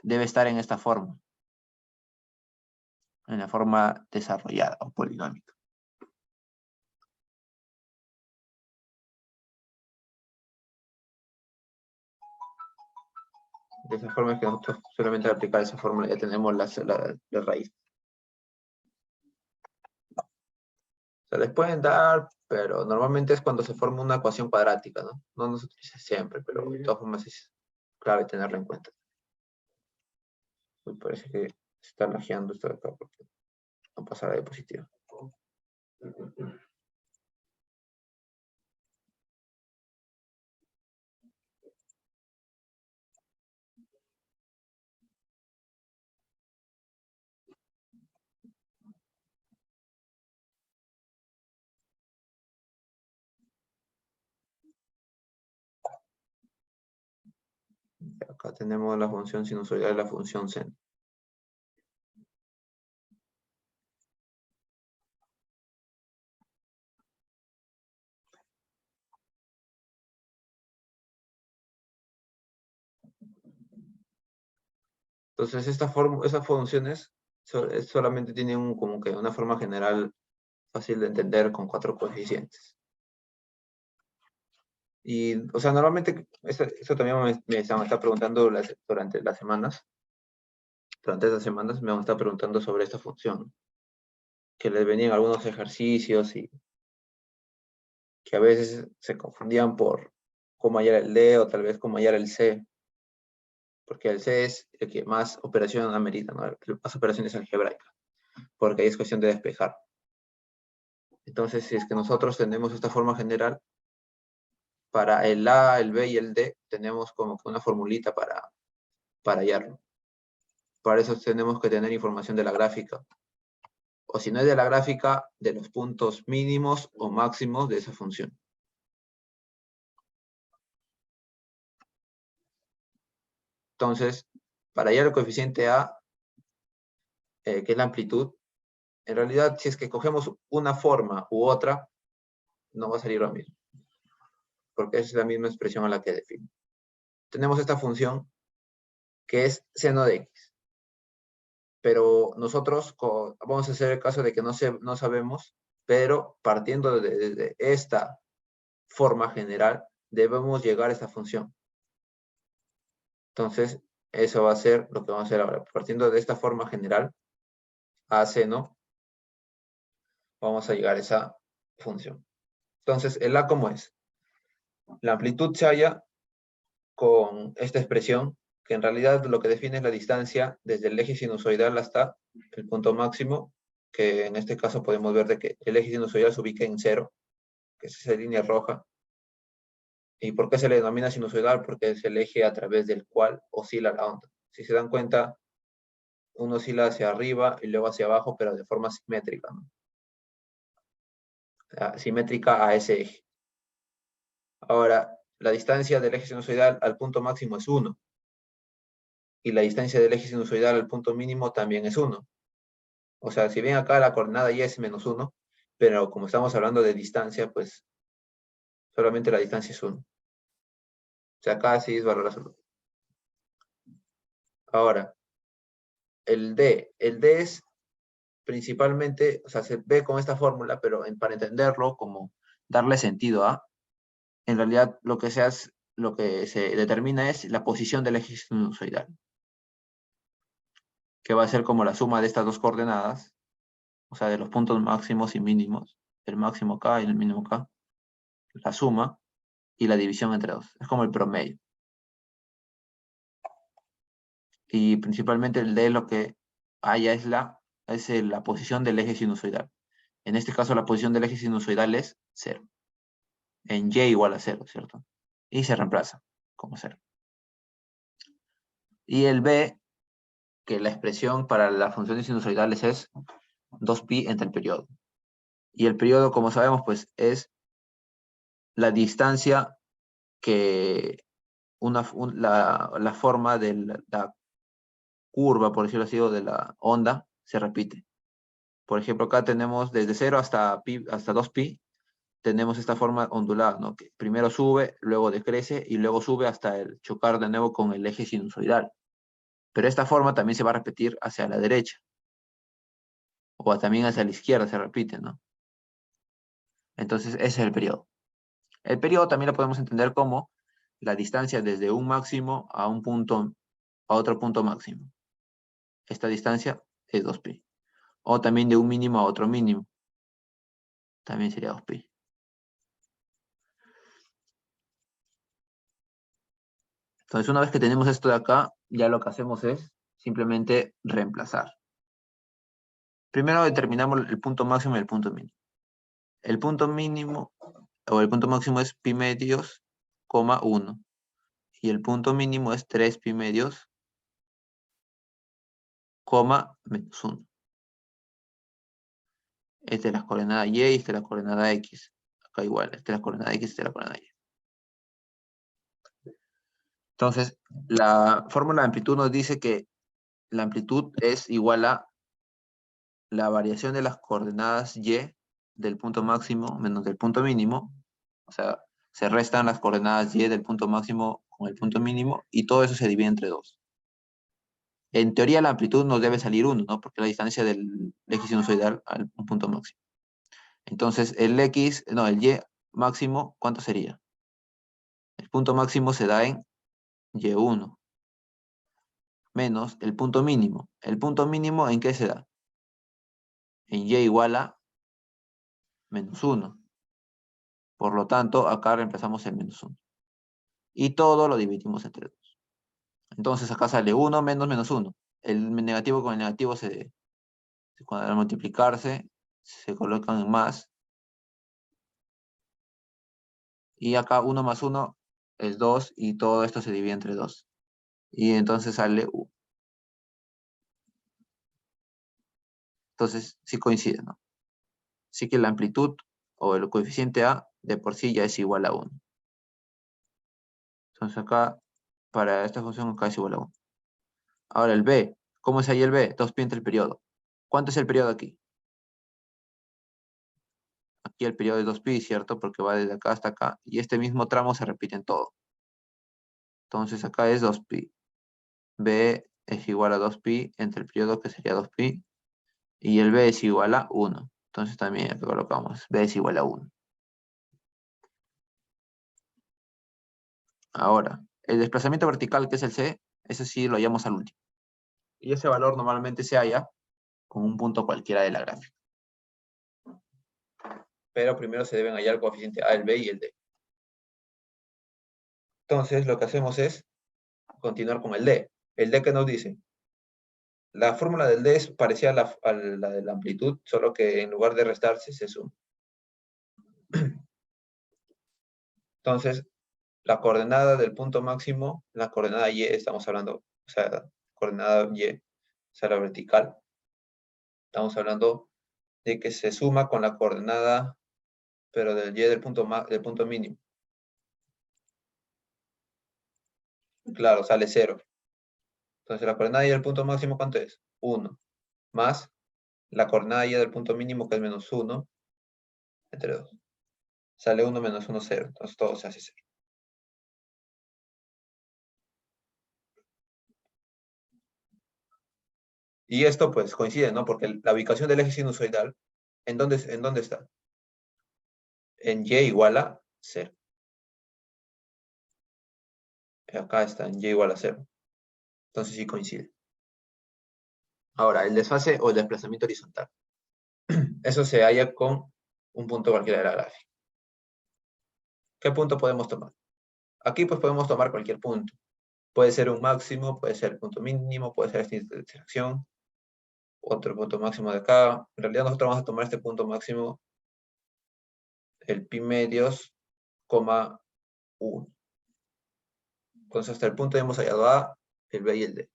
[SPEAKER 1] debe estar en esta forma, en la forma desarrollada o polinómica. De esa forma es que nosotros solamente al aplicar esa fórmula ya tenemos la raíz. Se les pueden dar, pero normalmente es cuando se forma una ecuación cuadrática, ¿no? No nos utiliza siempre, pero de todas formas es clave tenerlo en cuenta. Me parece que se está lajeando esto de acá porque no pasa la diapositiva. Acá tenemos la función sinusoidal y la función seno. Entonces, esas funciones solamente tienen como que una forma general fácil de entender con 4 coeficientes. Y, o sea, normalmente, eso también me está preguntando durante las semanas. Durante estas semanas me han estado preguntando sobre esta función. Que les venían algunos ejercicios y que a veces se confundían por cómo hallar el D o tal vez cómo hallar el C. Porque el C es el que más operación amerita, ¿no? Más operaciones algebraicas. Porque ahí es cuestión de despejar. Entonces, si es que nosotros tenemos esta forma general, para el A, el B y el D, tenemos como que una formulita para hallarlo. Para eso tenemos que tener información de la gráfica. O si no es de la gráfica, de los puntos mínimos o máximos de esa función. Entonces, para hallar el coeficiente A, que es la amplitud, en realidad, si es que cogemos una forma u otra, no va a salir lo mismo. Porque es la misma expresión a la que define. Tenemos esta función que es seno de x. Pero nosotros vamos a hacer el caso de que no sabemos, pero partiendo de esta forma general, debemos llegar a esta función. Entonces, eso va a ser lo que vamos a hacer ahora. Partiendo de esta forma general, a seno, vamos a llegar a esa función. Entonces, el A, ¿cómo es? La amplitud se halla con esta expresión, que en realidad lo que define es la distancia desde el eje sinusoidal hasta el punto máximo, que en este caso podemos ver de que el eje sinusoidal se ubica en 0, que es esa línea roja. ¿Y por qué se le denomina sinusoidal? Porque es el eje a través del cual oscila la onda. Si se dan cuenta, uno oscila hacia arriba y luego hacia abajo, pero de forma simétrica, ¿no? Simétrica a ese eje. Ahora, la distancia del eje sinusoidal al punto máximo es 1. Y la distancia del eje sinusoidal al punto mínimo también es 1. O sea, si bien acá la coordenada y es menos 1, pero como estamos hablando de distancia, pues solamente la distancia es 1. O sea, acá sí es valor absoluto. Ahora, el D es principalmente, o sea, se ve con esta fórmula, pero para entenderlo, como darle sentido a, en realidad lo que se hace, lo que se determina es la posición del eje sinusoidal, que va a ser como la suma de estas dos coordenadas, o sea, de los puntos máximos y mínimos, el máximo acá y el mínimo acá, la suma y la división entre dos. Es como el promedio. Y principalmente el D lo que haya es la posición del eje sinusoidal. En este caso la posición del eje sinusoidal es 0. En Y igual a 0, ¿cierto? Y se reemplaza como 0. Y el B, que la expresión para las funciones sinusoidales es 2pi entre el periodo. Y el periodo, como sabemos, pues es la distancia que la forma de la curva, por decirlo así, o de la onda se repite. Por ejemplo, acá tenemos desde 0 hasta 2pi, tenemos esta forma ondulada, ¿no? Que primero sube, luego decrece y luego sube hasta el chocar de nuevo con el eje sinusoidal. Pero esta forma también se va a repetir hacia la derecha. O también hacia la izquierda se repite, ¿no? Entonces, ese es el periodo. El periodo también lo podemos entender como la distancia desde un máximo a un punto, a otro punto máximo. Esta distancia es 2pi. O también de un mínimo a otro mínimo. También sería 2pi. Entonces, una vez que tenemos esto de acá, ya lo que hacemos es simplemente reemplazar. Primero determinamos el punto máximo y el punto mínimo. El punto mínimo o el punto máximo es pi medios, 1. Y el punto mínimo es 3 pi medios, menos 1. Esta es la coordenada y esta es la coordenada x. Acá igual, esta es la coordenada x, esta es la coordenada y. Entonces, la fórmula de amplitud nos dice que la amplitud es igual a la variación de las coordenadas y del punto máximo menos del punto mínimo. O sea, se restan las coordenadas y del punto máximo con el punto mínimo y todo eso se divide entre 2. En teoría la amplitud nos debe salir 1, ¿no? Porque la distancia del eje sinusoidal al punto máximo. Entonces, el y máximo, ¿cuánto sería? El punto máximo se da en y1 menos el punto mínimo. ¿El punto mínimo en qué se da? En y igual a menos 1. Por lo tanto, acá reemplazamos el menos 1. Y todo lo dividimos entre 2. Entonces acá sale 1 menos 1. El negativo con el negativo al multiplicarse se colocan en más. Y acá 1 más 1 es 2 y todo esto se divide entre 2. Y entonces sale 1. Entonces sí coincide, ¿no? Así que la amplitud o el coeficiente A de por sí ya es igual a 1. Entonces acá, para esta función acá es igual a 1. Ahora el B, ¿cómo es ahí el B? 2pi entre el periodo. ¿Cuánto es el periodo aquí? Aquí el periodo es 2pi, ¿cierto? Porque va desde acá hasta acá. Y este mismo tramo se repite en todo. Entonces acá es 2pi. B es igual a 2pi entre el periodo que sería 2pi. Y el B es igual a 1. Entonces también acá colocamos B es igual a 1. Ahora, el desplazamiento vertical, que es el C, ese sí lo hallamos al último. Y ese valor normalmente se halla con un punto cualquiera de la gráfica. Pero primero se deben hallar el coeficiente A, el B y el D. Entonces lo que hacemos es continuar con el D. ¿El D qué nos dice? La fórmula del D es parecida a la de la amplitud, solo que en lugar de restarse se suma. Entonces, la coordenada del punto máximo, la coordenada Y, estamos hablando, o sea, coordenada Y, o sea, la vertical. Estamos hablando de que se suma con la coordenada, pero del Y del punto mínimo. Claro, sale 0. Entonces, la coordenada Y del punto máximo, ¿cuánto es? 1. Más la coordenada Y del punto mínimo, que es menos 1, entre 2. Sale 1 menos 1, 0. Entonces, todo se hace 0. Y esto, pues, coincide, ¿no? Porque la ubicación del eje sinusoidal, ¿en dónde está? En Y igual a 0. Acá está en y igual a 0. Entonces sí coincide. Ahora, el desfase o el desplazamiento horizontal. Eso se halla con un punto cualquiera de la gráfica. ¿Qué punto podemos tomar? Aquí pues podemos tomar cualquier punto. Puede ser un máximo, puede ser el punto mínimo, puede ser esta intersección, otro punto máximo de acá. En realidad nosotros vamos a tomar este punto máximo, el pi medios, coma 1. Entonces hasta el punto hemos hallado A, el B y el D.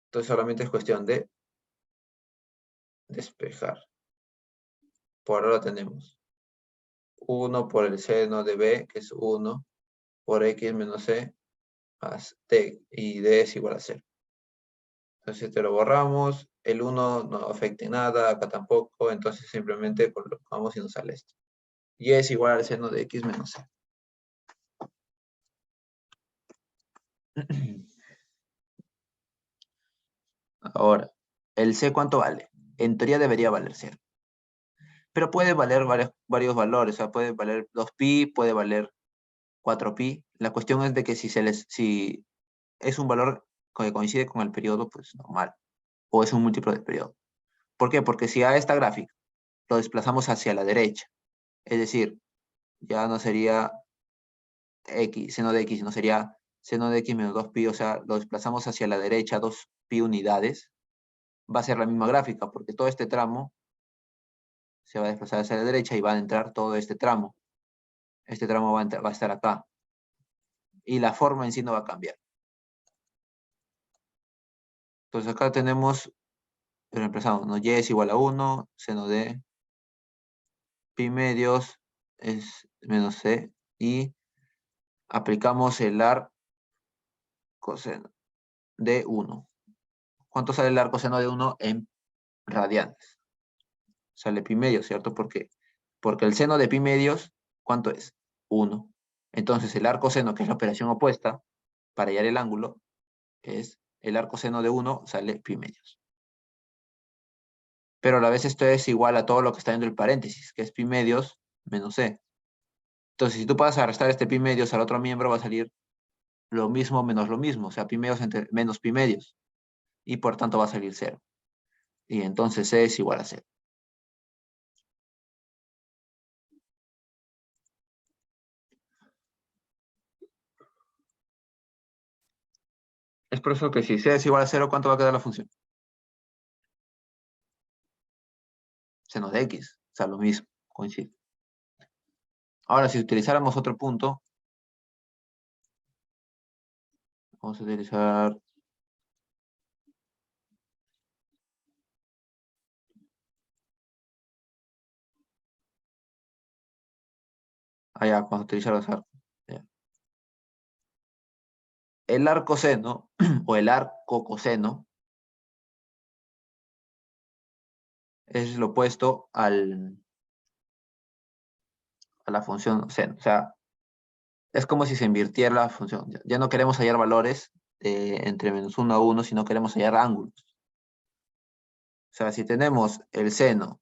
[SPEAKER 1] Entonces solamente es cuestión de despejar. Por ahora tenemos 1 por el seno de B, que es 1, por X menos C, más D, y D es igual a 0. Entonces te lo borramos, el 1 no afecta en nada, acá tampoco, entonces simplemente colocamos y nos sale esto. Y es igual al seno de X menos C. Ahora, ¿el C cuánto vale? En teoría debería valer 0. Pero puede valer varios valores, o sea, puede valer 2pi, puede valer 4pi. La cuestión es de que si es un valor que coincide con el periodo, pues normal. O es un múltiplo del periodo. ¿Por qué? Porque si a esta gráfica lo desplazamos hacia la derecha, es decir, ya no sería X, seno de X, no sería seno de X menos 2pi, o sea, lo desplazamos hacia la derecha 2pi unidades, va a ser la misma gráfica, porque todo este tramo se va a desplazar hacia la derecha y va a entrar todo este tramo. Este tramo va a estar acá. Y la forma en sí no va a cambiar. Entonces acá tenemos, reemplazamos, ¿no? Y es igual a 1, seno de pi medios es menos c, y aplicamos el ar coseno de 1. ¿Cuánto sale el ar coseno de 1 en radianes? Sale pi medios, ¿cierto? Porque el seno de pi medios, ¿cuánto es? 1. Entonces el ar coseno, que es la operación opuesta, para hallar el ángulo, es el ar coseno de 1 sale pi medios. Pero a la vez esto es igual a todo lo que está dentro del paréntesis, que es pi medios menos c. Entonces, si tú pasas a restar este pi medios al otro miembro, va a salir lo mismo menos lo mismo, o sea, pi medios menos pi medios. Y por tanto va a salir 0. Y entonces c es igual a 0. Es por eso que si c es igual a 0, ¿cuánto va a quedar la función? Seno de x, o sea, lo mismo, coincide. Ahora, si utilizáramos otro punto, vamos a utilizar... Allá, vamos a utilizar los arcos. Ya. El arco seno, o el arco coseno, es lo opuesto a la función seno. O sea, es como si se invirtiera la función. Ya no queremos hallar valores entre menos 1 a 1, sino queremos hallar ángulos. O sea, si tenemos el seno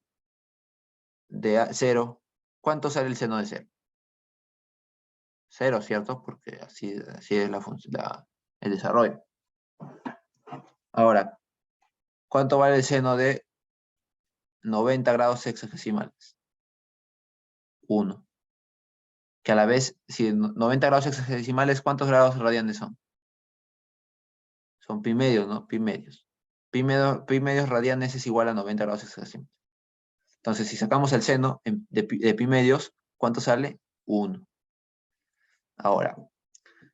[SPEAKER 1] de 0, ¿cuánto sale el seno de 0? 0, ¿cierto? Porque así es la función, el desarrollo. Ahora, ¿cuánto vale el seno de 90 grados sexagesimales? 1. Que a la vez, si 90 grados sexagesimales, ¿cuántos grados radianes son? Son pi medios, ¿no? Pi medios. Pi medios radianes es igual a 90 grados sexagesimales. Entonces, si sacamos el seno de pi medios, ¿cuánto sale? 1. Ahora,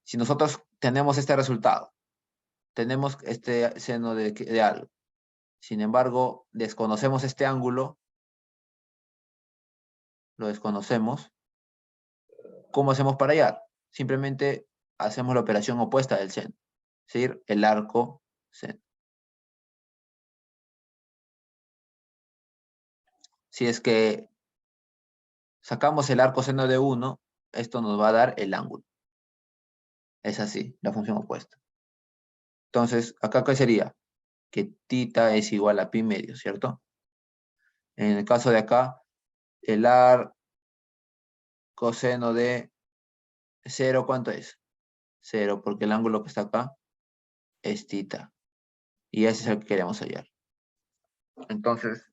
[SPEAKER 1] si nosotros tenemos este resultado, tenemos este seno de algo, sin embargo, desconocemos este ángulo, lo desconocemos, ¿cómo hacemos para hallar? Simplemente hacemos la operación opuesta del seno, es decir, el arco seno. Si es que sacamos el arco seno de 1, esto nos va a dar el ángulo. Es así, la función opuesta. Entonces, ¿acá qué sería? Que tita es igual a pi medio, ¿cierto? En el caso de acá, el ar coseno de 0, ¿cuánto es? 0, porque el ángulo que está acá es θ. Y ese es el que queremos hallar. Entonces,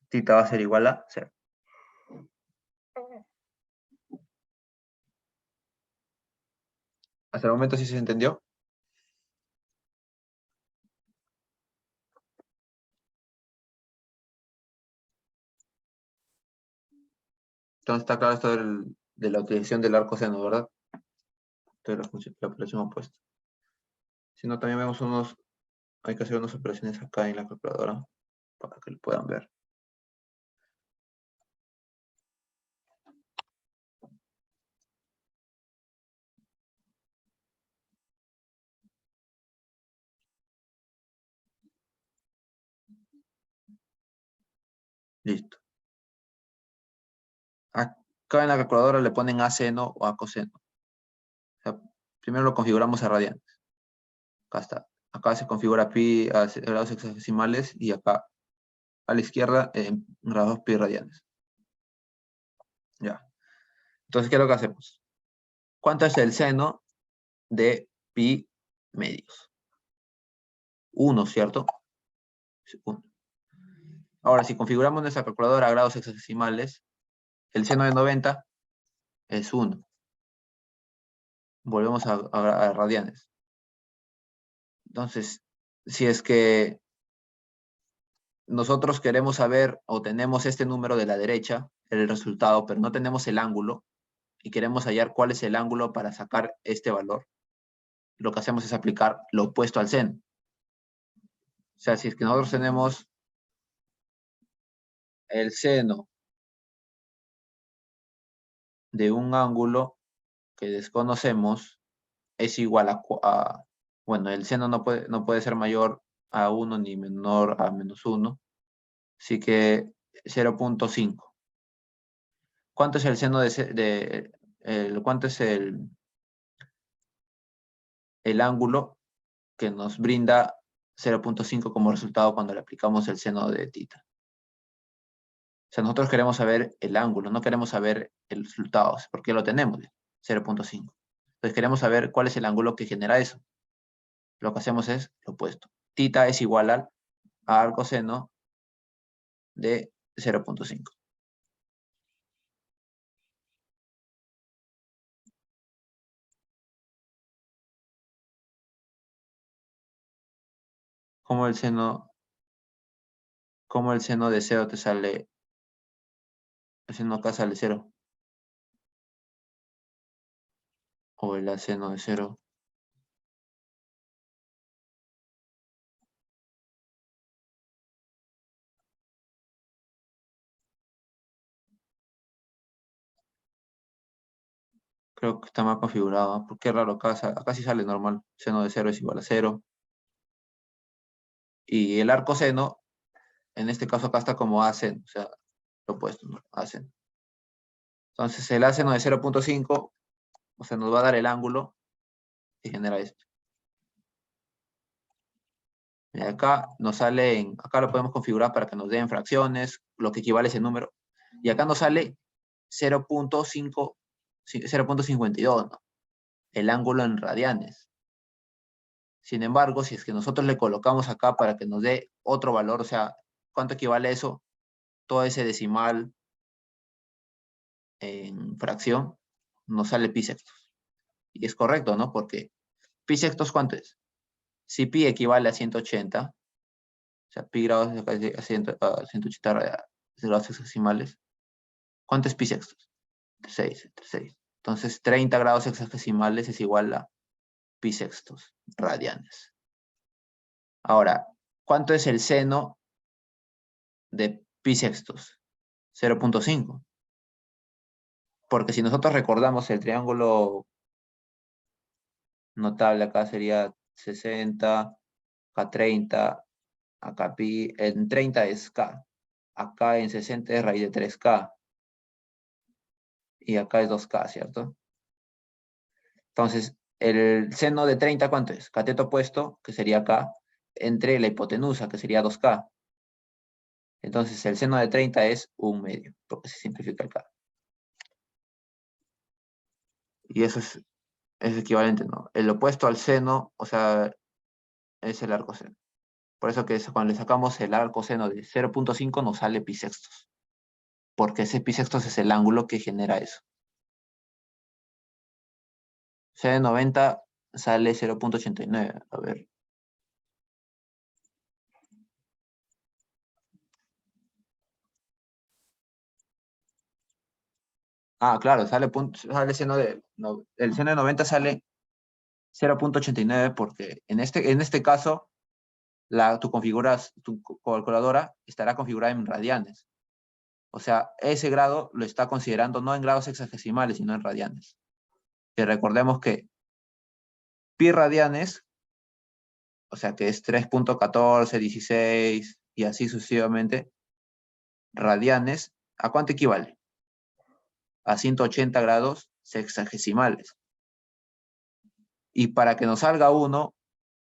[SPEAKER 1] θ va a ser igual a 0. ¿Hasta el momento sí se entendió? Entonces está claro esto de la utilización del arco seno, ¿verdad? De la operación opuesta. Si no, también vemos hay que hacer unas operaciones acá en la calculadora para que lo puedan ver. Listo. Acá en la calculadora le ponen a seno o a coseno. O sea, primero lo configuramos a radianes. Acá está. Acá se configura pi a grados hexadesimales y acá a la izquierda en grados pi radianes. Ya. Entonces, ¿qué es lo que hacemos? ¿Cuánto es el seno de pi medios? 1, ¿cierto? 1. Ahora, si configuramos nuestra calculadora a grados hexadesimales, el seno de 90 es 1. Volvemos a radianes. Entonces, si es que nosotros queremos saber o tenemos este número de la derecha, el resultado, pero no tenemos el ángulo, y queremos hallar cuál es el ángulo para sacar este valor, lo que hacemos es aplicar lo opuesto al seno. O sea, si es que nosotros tenemos el seno de un ángulo que desconocemos, es igual bueno, el seno no puede ser mayor a 1 ni menor a menos 1, así que 0.5. ¿Cuánto es el seno cuánto es el ángulo que nos brinda 0.5 como resultado cuando le aplicamos el seno de θ? O sea, nosotros queremos saber el ángulo, no queremos saber el resultado, porque lo tenemos, 0.5. Entonces queremos saber cuál es el ángulo que genera eso. Lo que hacemos es lo opuesto. Θ es igual al coseno de 0.5. ¿Cómo el seno de 0 te sale? El seno acá sale 0. O el seno de 0. Creo que está mal configurado, ¿eh? Porque es raro, acá sí sale normal. Seno de 0 es igual a 0. Y el arco seno, en este caso acá está como aseno, o sea, lo opuesto, ¿no? Aseno. Entonces el aseno de 0.5, o sea, nos va a dar el ángulo que genera esto. Y acá nos sale acá lo podemos configurar para que nos den fracciones, lo que equivale a ese número. Y acá nos sale 0.52, ¿no? El ángulo en radianes. Sin embargo, si es que nosotros le colocamos acá para que nos dé otro valor, o sea, ¿cuánto equivale a eso? Todo ese decimal en fracción, nos sale pi sextos. Y es correcto, ¿no? Porque pi sextos, ¿cuánto es? Si pi equivale a 180, o sea, pi grados a 180 grados hexadesimales, ¿cuánto es pi sextos? 6, entre 6. Entonces, 30 grados hexadesimales es igual a pi sextos radianes. Ahora, ¿cuánto es el seno de pi sextos? 0.5. Porque si nosotros recordamos el triángulo notable, acá sería 60, acá 30, acá pi, en 30 es k, acá en 60 es raíz de 3k, y acá es 2k, ¿cierto? Entonces, el seno de 30, ¿cuánto es? Cateto opuesto, que sería k, entre la hipotenusa, que sería 2k. Entonces, el seno de 30 es 1/2, porque se simplifica el k. Y eso es es equivalente, ¿no? El opuesto al seno, o sea, es el arco seno. Por eso que cuando le sacamos el arco seno de 0.5 nos sale pi sextos. Porque ese pi sextos es el ángulo que genera eso. C de 90 sale 0.89. A ver. Ah, claro, sale seno de... No, el seno de 90 sale 0.89 porque en este caso tu calculadora estará configurada en radianes. O sea, ese grado lo está considerando no en grados hexagesimales, sino en radianes. Y recordemos que pi radianes, o sea que es 3.14, 16 y así sucesivamente, radianes, ¿a cuánto equivale? A 180 grados sexagesimales. Y para que nos salga 1,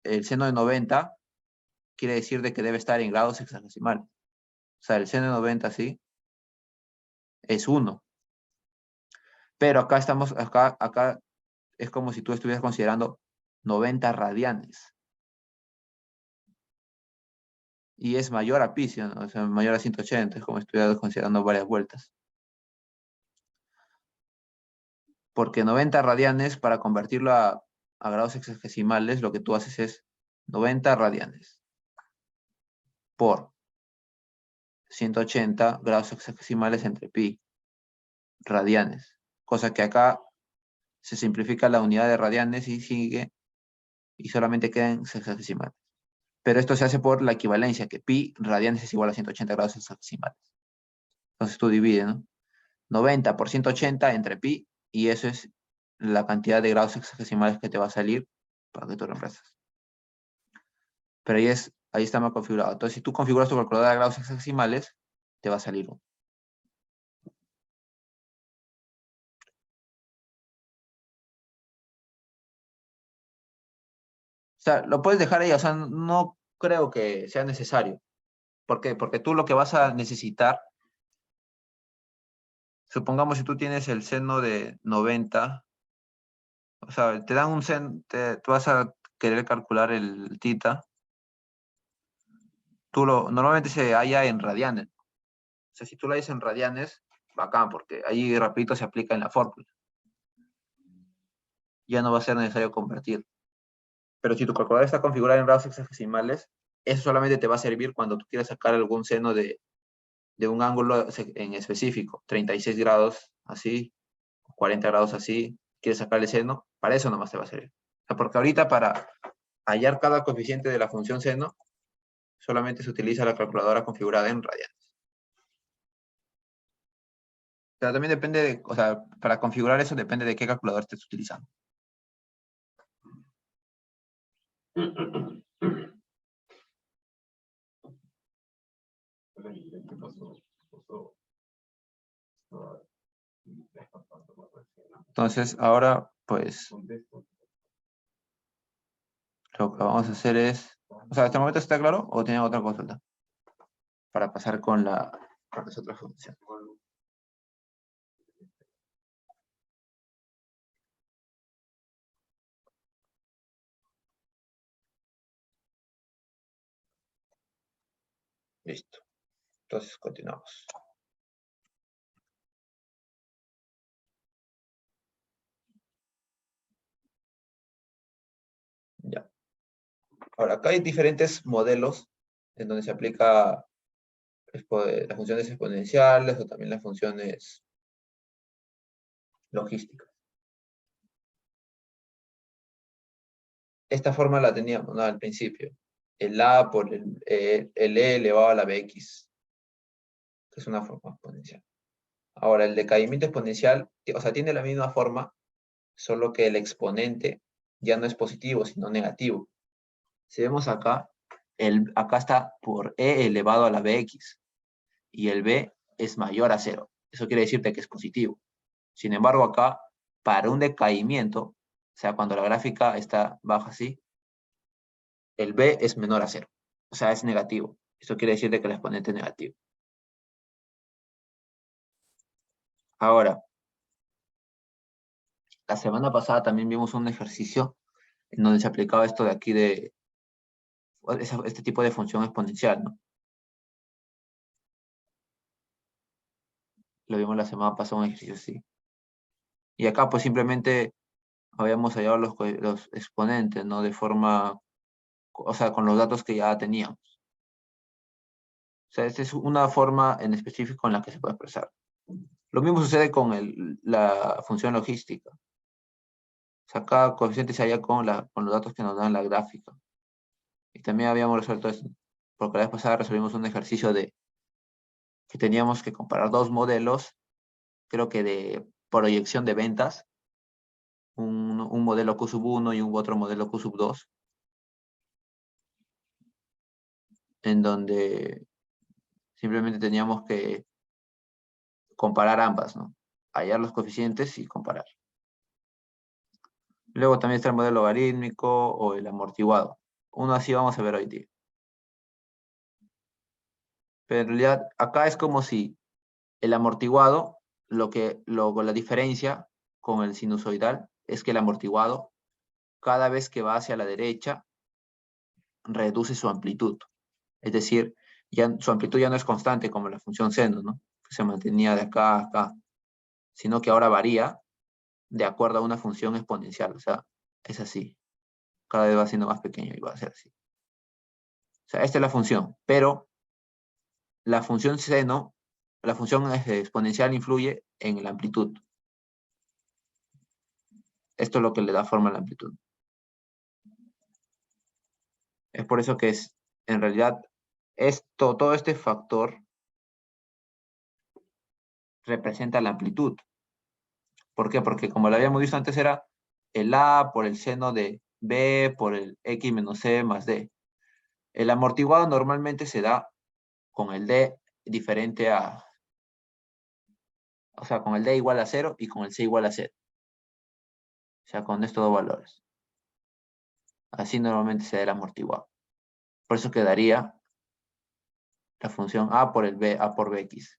[SPEAKER 1] el seno de 90 quiere decir de que debe estar en grados sexagesimales. O sea, el seno de 90, sí, es 1. Pero acá es como si tú estuvieras considerando 90 radianes. Y es mayor a pi, ¿no? O sea, mayor a 180, es como si estuvieras considerando varias vueltas. Porque 90 radianes, para convertirlo a grados sexagesimales, lo que tú haces es 90 radianes por 180 grados sexagesimales entre pi radianes. Cosa que acá se simplifica la unidad de radianes y sigue y solamente quedan sexagesimales. Pero esto se hace por la equivalencia, que pi radianes es igual a 180 grados sexagesimales. Entonces tú divides, ¿no? 90 por 180 entre pi, y eso es la cantidad de grados sexagesimales que te va a salir para que tú reemplaces. Pero ahí está mal configurado. Entonces, si tú configuras tu calculadora de grados sexagesimales, te va a salir 1. O sea, lo puedes dejar ahí, o sea, no creo que sea necesario. ¿Por qué? Porque tú lo que vas a necesitar, supongamos si tú tienes el seno de 90, o sea, te dan un seno, tú vas a querer calcular el tita, normalmente se halla en radianes. O sea, si tú lo hayas en radianes, bacán, porque ahí rapidito se aplica en la fórmula. Ya no va a ser necesario convertir. Pero si tu calculadora está configurada en grados sexagesimales, eso solamente te va a servir cuando tú quieras sacar algún seno de un ángulo en específico, 36 grados así, 40 grados así, quieres sacar el seno, para eso nomás te va a servir. O sea, porque ahorita para hallar cada coeficiente de la función seno, solamente se utiliza la calculadora configurada en radianes. O sea, también depende o sea, para configurar eso depende de qué calculador estés utilizando. Entonces, ahora, pues, lo que vamos a hacer es... O sea, ¿hasta el momento está claro o tienen otra consulta? Para pasar con las otras funciones. Listo. Entonces, continuamos. Ya. Ahora, acá hay diferentes modelos en donde se aplica las funciones exponenciales o también las funciones logísticas. Esta forma la teníamos, ¿no? Al principio. El A por el E elevado a la Bx, que es una forma exponencial. Ahora, el decaimiento exponencial, o sea, tiene la misma forma, solo que el exponente ya no es positivo, sino negativo. Si vemos acá, acá está por E elevado a la Bx, y el B es mayor a 0. Eso quiere decirte que es positivo. Sin embargo, acá, para un decaimiento, o sea, cuando la gráfica está baja así, el B es menor a 0. O sea, es negativo. Eso quiere decirte que el exponente es negativo. Ahora, La semana pasada también vimos un ejercicio en donde se aplicaba esto de aquí de este tipo de función exponencial, ¿no? Lo vimos la semana pasada, un ejercicio así. Y acá pues simplemente habíamos hallado los exponentes, ¿no? De forma, o sea, con los datos que ya teníamos. O sea, esta es una forma en específico en la que se puede expresar. Lo mismo sucede con la función logística. O sea, cada coeficiente se halla con los datos que nos dan la gráfica. Y también habíamos resuelto esto, porque la vez pasada resolvimos un ejercicio de que teníamos que comparar dos modelos, creo que de proyección de ventas, un modelo Q sub 1 y un otro modelo Q sub 2, en donde simplemente teníamos que comparar ambas, ¿no? Hallar los coeficientes y comparar. Luego también está el modelo logarítmico o el amortiguado. Uno así vamos a ver hoy día. Pero en realidad acá es como si el amortiguado, la diferencia con el sinusoidal es que el amortiguado, cada vez que va hacia la derecha, reduce su amplitud. Es decir, ya, su amplitud ya no es constante como la función seno, ¿no? Que se mantenía de acá a acá, sino que ahora varía de acuerdo a una función exponencial. O sea, es así. Cada vez va siendo más pequeño y va a ser así. O sea, esta es la función, pero la función seno, la función exponencial influye en la amplitud. Esto es lo que le da forma a la amplitud. Es por eso que es, en realidad, todo este factor representa la amplitud. ¿Por qué? Porque como lo habíamos visto antes era el A por el seno de B por el X menos C más D. El amortiguado normalmente se da con el D diferente a, o sea, con el D igual a 0 y con el C igual a 0. O sea, con estos dos valores. Así normalmente se da el amortiguado. Por eso quedaría la función A por el B, A por BX.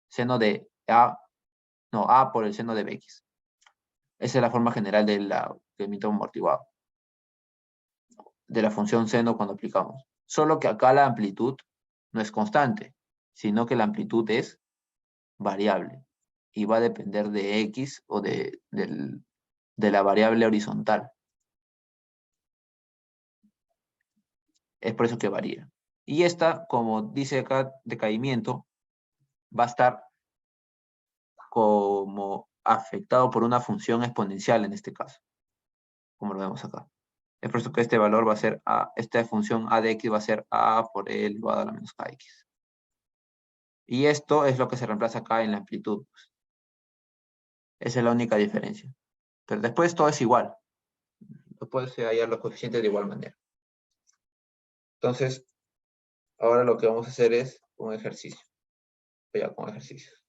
[SPEAKER 1] Seno de A, no, A por el seno de BX. Esa es la forma general del método amortiguado. De la función seno cuando aplicamos. Solo que acá la amplitud no es constante, sino que la amplitud es variable y va a depender de X o de la variable horizontal. Es por eso que varía. Y esta, como dice acá, decaimiento, va a estar como afectado por una función exponencial en este caso, como lo vemos acá. Es por eso que este valor va a ser A, esta función A de X va a ser A por E elevado a la menos KX. Y esto es lo que se reemplaza acá en la amplitud. Esa es la única diferencia. Pero después todo es igual. Puedes hallar los coeficientes de igual manera. Entonces, ahora lo que vamos a hacer es un ejercicio. Ya con ejercicios.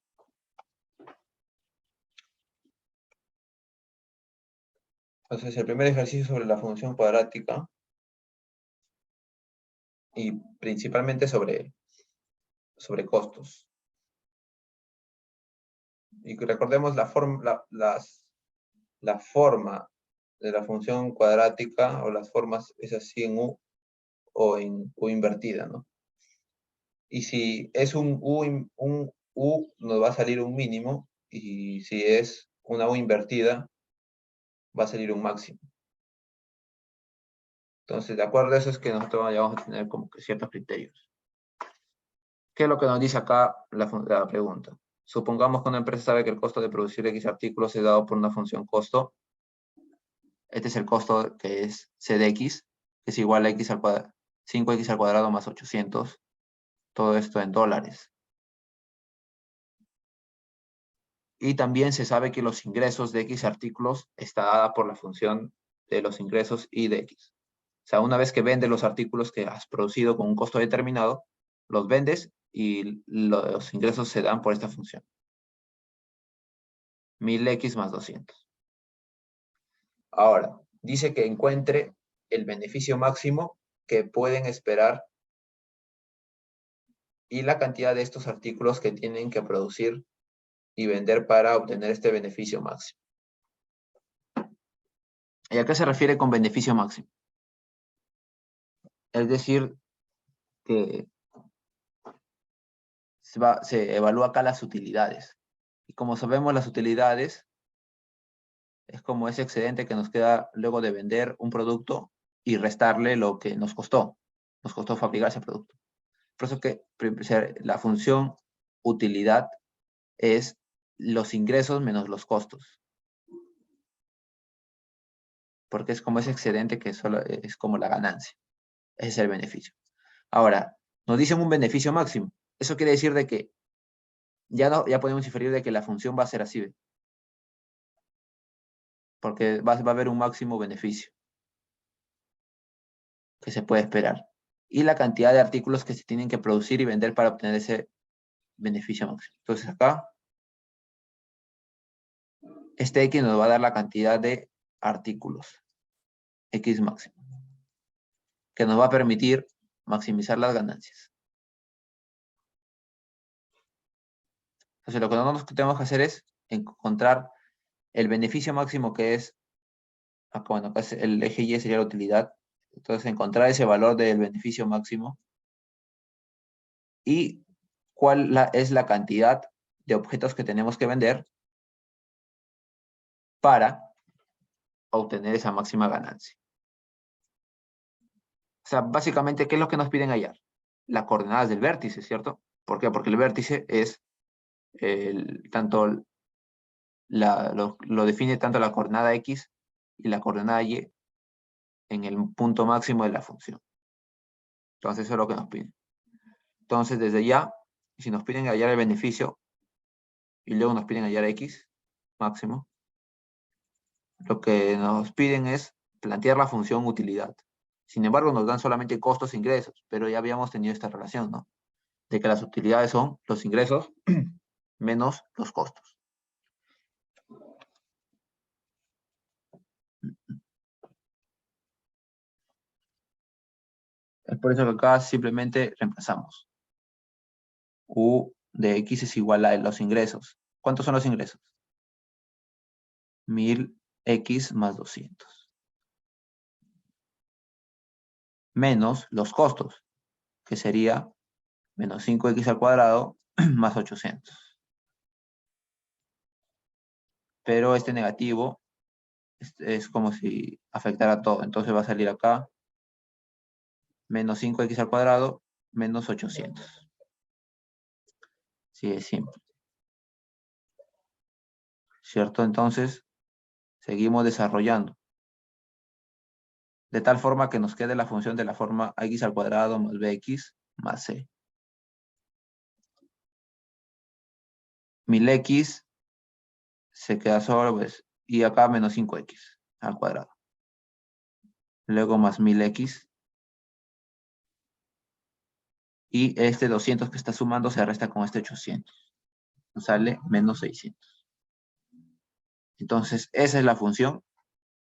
[SPEAKER 1] Entonces, el primer ejercicio sobre la función cuadrática y principalmente sobre costos. Y recordemos la forma de la función cuadrática o las formas es así en U o en U invertida, ¿no? Y si es un U nos va a salir un mínimo y si es una U invertida va a salir un máximo. Entonces, de acuerdo a eso es que nosotros ya vamos a tener como que ciertos criterios. ¿Qué es lo que nos dice acá la pregunta? Supongamos que una empresa sabe que el costo de producir X artículos es dado por una función costo. Este es el costo que es C de X, que es igual a X al cuadrado, 5X al cuadrado más 800. Todo esto en dólares. Y también se sabe que los ingresos de X artículos está dada por la función de los ingresos Y de X. O sea, una vez que vendes los artículos que has producido con un costo determinado, los vendes y los ingresos se dan por esta función. 1000X más 200. Ahora, dice que encuentre el beneficio máximo que pueden esperar y la cantidad de estos artículos que tienen que producir y vender para obtener este beneficio máximo. ¿Y a qué se refiere con beneficio máximo? Es decir, que se evalúa acá las utilidades. Y como sabemos, las utilidades es como ese excedente que nos queda luego de vender un producto y restarle lo que nos costó. Nos costó fabricar ese producto. Por eso que la función utilidad es los ingresos menos los costos. Porque es como ese excedente que solo es como la ganancia. Ese es el beneficio. Ahora, nos dicen un beneficio máximo. Eso quiere decir de que ya podemos inferir de que la función va a ser así, ¿ve? Porque va a haber un máximo beneficio que se puede esperar. Y la cantidad de artículos que se tienen que producir y vender para obtener ese beneficio máximo. Entonces acá, este X nos va a dar la cantidad de artículos, X máximo, que nos va a permitir maximizar las ganancias. Entonces lo que nosotros tenemos que hacer es encontrar el beneficio máximo que es, acá, bueno, acá el eje Y sería la utilidad. Entonces encontrar ese valor del beneficio máximo y cuál es la cantidad de objetos que tenemos que vender para obtener esa máxima ganancia. O sea, básicamente, ¿qué es lo que nos piden hallar? Las coordenadas del vértice, ¿cierto? ¿Por qué? Porque el vértice es lo define tanto la coordenada X y la coordenada Y en el punto máximo de la función. Entonces, eso es lo que nos piden. Entonces, desde ya, si nos piden hallar el beneficio y luego nos piden hallar X máximo, lo que nos piden es plantear la función utilidad. Sin embargo, nos dan solamente costos e ingresos, pero ya habíamos tenido esta relación, ¿no? De que las utilidades son los ingresos menos los costos. Es por eso que acá simplemente reemplazamos. U de X es igual a los ingresos. ¿Cuántos son los ingresos? 1000X más 200. Menos los costos, que sería menos 5X al cuadrado más 800. Pero este negativo es como si afectara todo. Entonces va a salir acá menos 5X al cuadrado menos 800. Sí, es simple. ¿Cierto? Entonces, seguimos desarrollando. De tal forma que nos quede la función de la forma X al cuadrado más BX más C. 1000X se queda solo, pues, y acá menos 5X al cuadrado. Luego más 1000X. Y este 200 que está sumando se resta con este 800. Nos sale menos 600. Entonces, esa es la función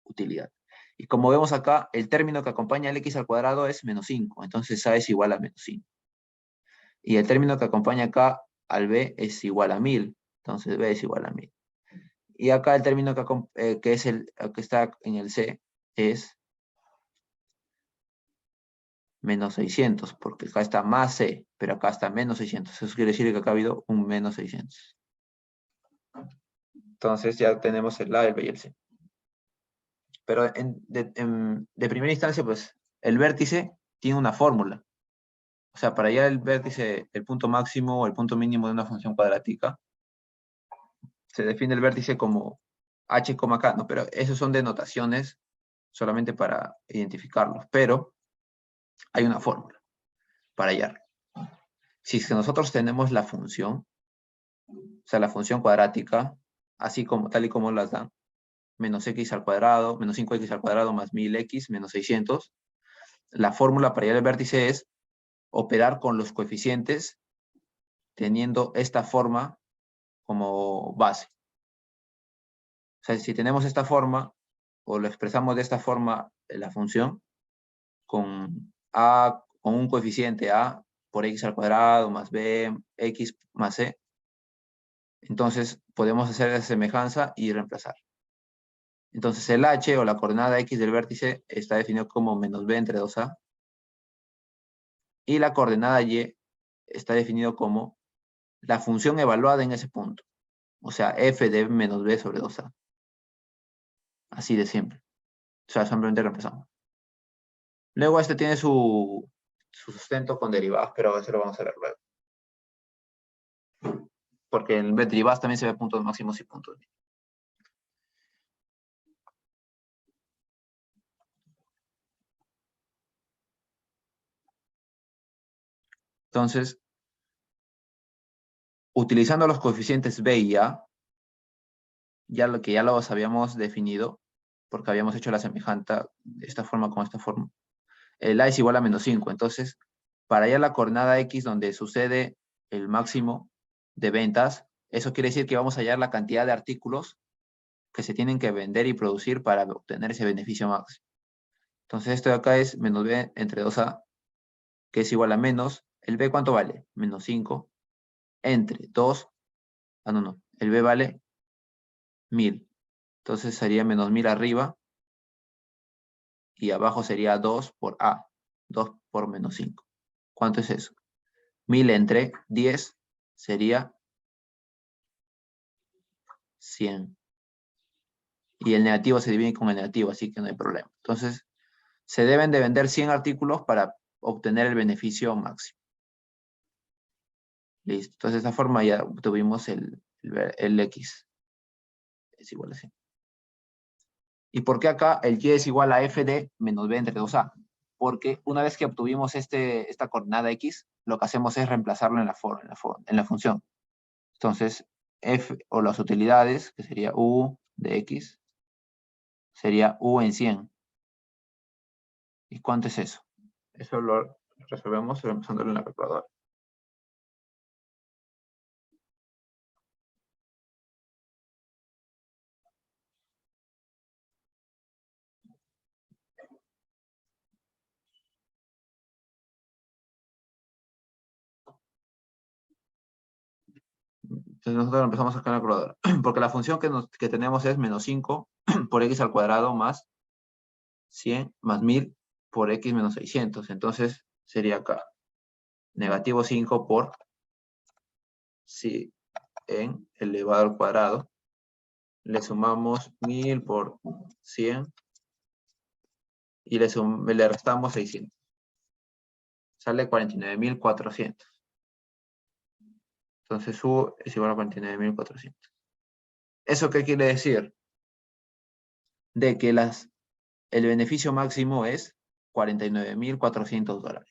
[SPEAKER 1] utilidad. Y como vemos acá, el término que acompaña al X al cuadrado es menos 5. Entonces, A es igual a menos 5. Y el término que acompaña acá al B es igual a 1000. Entonces, B es igual a 1000. Y acá el término que es el que está en el C es menos 600, porque acá está más C, pero acá está menos 600. Eso quiere decir que acá ha habido un menos 600. Entonces ya tenemos el A, el B y el C. Pero de primera instancia, pues el vértice tiene una fórmula. O sea, para hallar el vértice, el punto máximo o el punto mínimo de una función cuadrática, se define el vértice como h, k, ¿no? Pero esos son denotaciones solamente para identificarlos. Pero hay una fórmula para hallarlo. Si es que nosotros tenemos la función, o sea, la función cuadrática, así como, tal y como las dan, menos x al cuadrado, menos 5x al cuadrado más 1000x menos 600, la fórmula para hallar el vértice es operar con los coeficientes teniendo esta forma como base. O sea, si tenemos esta forma, o lo expresamos de esta forma, la función, con un coeficiente a por x al cuadrado más b, x más c, entonces podemos hacer la semejanza y reemplazar. Entonces el h o la coordenada x del vértice está definido como menos b entre 2a. Y la coordenada y está definido como la función evaluada en ese punto. O sea, f de menos b sobre 2a. Así de simple. O sea, simplemente reemplazamos. Luego este tiene su sustento con derivadas, pero eso lo vamos a ver luego. Porque en derivadas también se ve puntos máximos y puntos mínimos. Entonces, utilizando los coeficientes b y a, ya los habíamos definido, porque habíamos hecho la semejante de esta forma con esta forma. El a es igual a menos 5. Entonces, para hallar la coordenada x donde sucede el máximo de ventas, eso quiere decir que vamos a hallar la cantidad de artículos que se tienen que vender y producir para obtener ese beneficio máximo. Entonces, esto de acá es menos b entre 2a, que es igual a menos. ¿El b cuánto vale? Menos 5 entre 2. No. El b vale 1000. Entonces sería menos 1000 arriba y abajo sería 2 por a. 2 por menos 5. ¿Cuánto es eso? 1000 entre 10 sería 100. Y el negativo se divide con el negativo, así que no hay problema. Entonces, se deben de vender 100 artículos para obtener el beneficio máximo. Listo. Entonces, de esta forma ya obtuvimos el X. Es igual a 100. ¿Y por qué acá el Y es igual a f de menos b entre 2a? Porque una vez que obtuvimos esta coordenada X, lo que hacemos es reemplazarlo en la función. Entonces, f o las utilidades, que sería u de X, sería u en 100. ¿Y cuánto es eso? Eso lo resolvemos reemplazándolo en la calculadora. Entonces nosotros lo empezamos acá en la calculadora. Porque la función que tenemos es menos 5 por x al cuadrado más 100 más 1000 por x menos 600. Entonces sería acá negativo 5 por 100 elevado al cuadrado. Le sumamos 1000 por 100 y le restamos 600. Sale 49.400. Entonces U es igual a 49.400. ¿Eso qué quiere decir? De que el beneficio máximo es $49.400.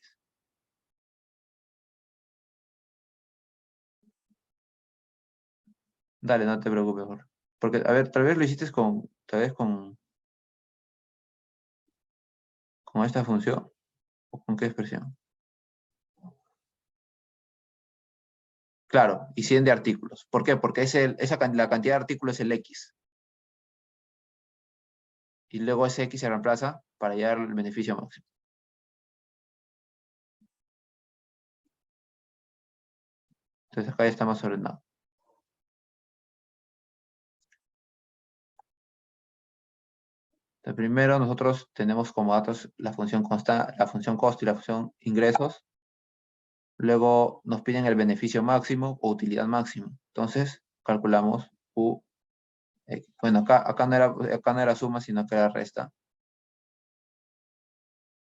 [SPEAKER 1] Dale, no te preocupes, Jorge. Porque, a ver, tal vez lo hiciste con esta función. ¿O con qué expresión? Claro, y 100 de artículos. ¿Por qué? Porque la cantidad de artículos es el X. Y luego ese X se reemplaza para hallar el beneficio máximo. Entonces acá ya está más ordenado. Entonces, primero nosotros tenemos como datos la función costo y la función ingresos. Luego nos piden el beneficio máximo o utilidad máxima. Entonces calculamos U. Bueno, acá no era suma, sino que era resta.